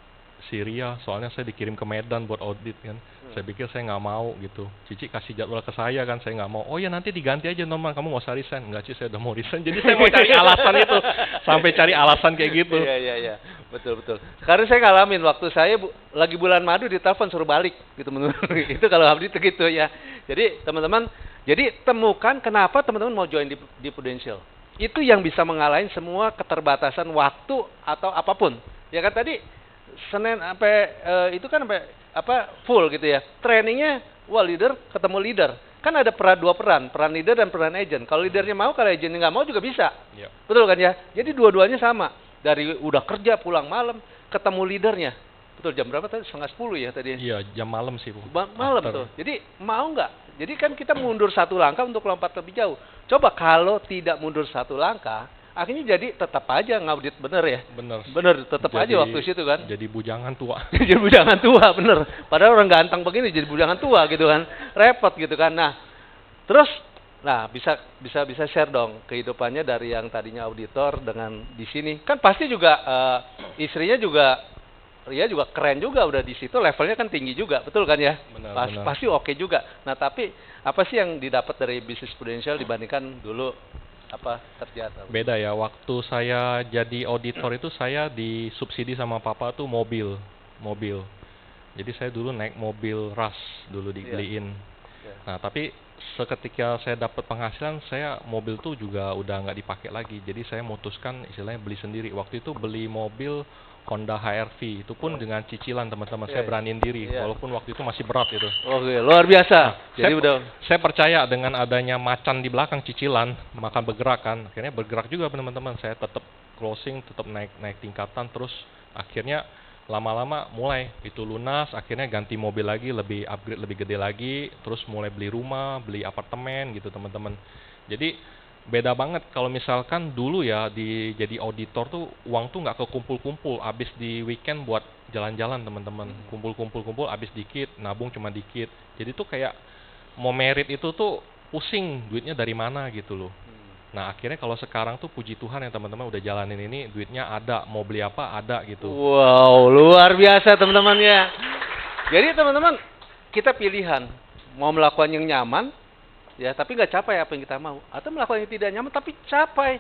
Syria, soalnya saya dikirim ke Medan buat audit kan. Saya pikir saya nggak mau gitu. Cici kasih jadwal ke saya kan, saya nggak mau. Oh ya nanti diganti aja Norman, kamu nggak usah resign. Enggak Ci, saya udah mau resign. Jadi saya mau cari alasan itu, sampai cari alasan kayak gitu. Iya. Betul. Sekarang saya ngalamin waktu saya lagi bulan madu ditelepon suruh balik gitu menurut itu kalau audit gitu ya. Jadi teman-teman, temukan kenapa teman-teman mau join di Prudential. Itu yang bisa mengalahin semua keterbatasan waktu atau apapun. Ya kan tadi Senin sampai itu kan sampai full gitu ya. Trainingnya leader ketemu leader. Kan ada dua peran leader dan peran agent. Kalau leadernya mau, kalau agentnya nggak mau juga bisa. Iya. Betul kan ya? Jadi dua-duanya sama. Dari udah kerja pulang malam ketemu leadernya. Betul, jam berapa tadi? 9:30 ya tadi? Iya, jam malam sih Bu. Malam tuh. Jadi mau nggak? Jadi kan kita mundur satu langkah untuk lompat lebih jauh. Coba kalau tidak mundur satu langkah, akhirnya jadi tetap aja ngaudit, bener ya? Bener, tetap aja waktu situ kan? Jadi bujangan tua. Jadi bujangan tua, bener. Padahal orang ganteng begini jadi bujangan tua gitu kan? Repot gitu kan? Nah, terus, bisa share dong kehidupannya dari yang tadinya auditor dengan di sini. Kan pasti juga istrinya juga, dia juga keren juga, udah di situ levelnya kan tinggi juga, betul kan ya? Benar. Pasti oke juga. Nah, tapi apa sih yang didapat dari bisnis Prudential dibandingkan dulu kerja? Beda ya, waktu saya jadi auditor itu saya disubsidi sama papa tuh mobil. Jadi saya dulu naik mobil Rush dulu dibeliin. Nah, tapi seketika saya dapat penghasilan, saya mobil tuh juga udah nggak dipakai lagi. Jadi saya memutuskan istilahnya beli sendiri. Waktu itu beli mobil Honda HR-V, itu pun dengan cicilan teman-teman. Saya beraniin diri, walaupun waktu itu masih berat itu. Oke, luar biasa. Jadi saya percaya dengan adanya macan di belakang cicilan, makan bergerak kan. Akhirnya bergerak juga teman-teman. Saya tetap closing, tetap naik tingkatan, terus akhirnya lama-lama mulai itu lunas, akhirnya ganti mobil lagi, lebih upgrade, lebih gede lagi, terus mulai beli rumah, beli apartemen gitu teman-teman. Jadi beda banget kalau misalkan dulu ya jadi auditor tuh uang tuh nggak kekumpul-kumpul, abis di weekend buat jalan-jalan teman-teman, kumpul, abis dikit, nabung cuma dikit. Jadi tuh kayak mau merit itu tuh pusing duitnya dari mana gitu loh. Nah akhirnya kalau sekarang tuh puji Tuhan ya teman-teman udah jalanin ini, duitnya ada, mau beli apa ada gitu. Wow, luar biasa teman-teman ya. Jadi teman-teman, kita pilihan mau melakukan yang nyaman ya, tapi nggak capai apa yang kita mau, atau melakukan yang tidak nyaman tapi capai.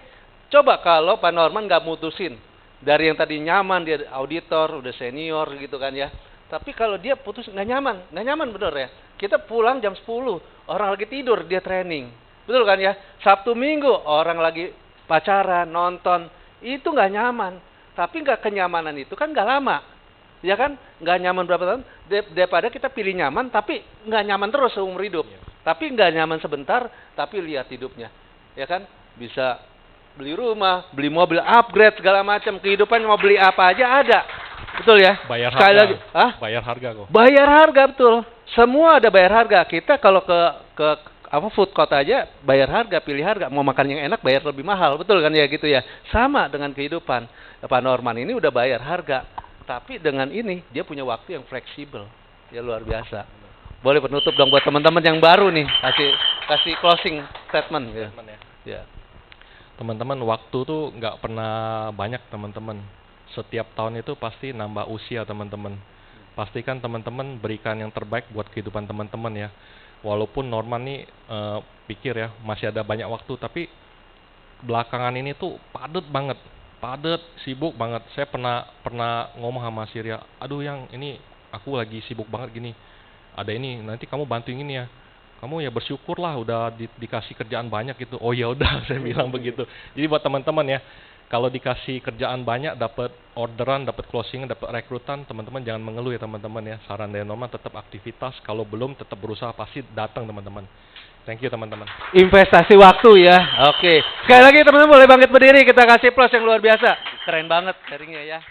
Coba kalau Pak Norman nggak mutusin dari yang tadi nyaman, dia auditor udah senior gitu kan ya, tapi kalau dia putus nggak nyaman bener ya. Kita pulang jam 10, orang lagi tidur, dia training, betul kan ya. Sabtu Minggu orang lagi pacaran, nonton, itu nggak nyaman. Tapi nggak kenyamanan itu kan nggak lama, ya kan? Nggak nyaman berapa tahun, daripada kita pilih nyaman tapi nggak nyaman terus seumur hidup. Tapi nggak nyaman sebentar, tapi lihat hidupnya, ya kan? Bisa beli rumah, beli mobil, upgrade segala macam, kehidupan mau beli apa aja ada, betul ya? Bayar Sekali harga, lagi, bayar harga kok. Bayar harga betul, semua ada bayar harga. Kita kalau ke food court aja bayar harga, pilih harga, mau makan yang enak bayar lebih mahal, betul kan ya gitu ya? Sama dengan kehidupan. Pak Norman ini udah bayar harga, tapi dengan ini dia punya waktu yang fleksibel, ya luar biasa. Boleh penutup dong buat teman-teman yang baru nih, kasih closing statement ya. Ya. Teman-teman, waktu tuh nggak pernah banyak teman-teman. Setiap tahun itu pasti nambah usia teman-teman. Pastikan teman-teman berikan yang terbaik buat kehidupan teman-teman ya. Walaupun Norman nih pikir ya masih ada banyak waktu, tapi belakangan ini tuh padat, sibuk banget. Saya pernah ngomong sama Syria, aduh yang ini aku lagi sibuk banget gini. Ada ini, nanti kamu bantuin ini ya. Kamu ya bersyukurlah udah dikasih kerjaan banyak gitu. Oh ya udah, saya bilang begitu. Jadi buat teman-teman ya, kalau dikasih kerjaan banyak, dapat orderan, dapat closing, dapat rekrutan, teman-teman jangan mengeluh ya teman-teman ya. Saran dari Norman tetap aktivitas, kalau belum tetap berusaha, pasti datang teman-teman. Thank you teman-teman. Investasi waktu ya. Oke. Sekali lagi teman-teman boleh bangkit berdiri, kita kasih plus yang luar biasa. Keren banget sharingnya ya.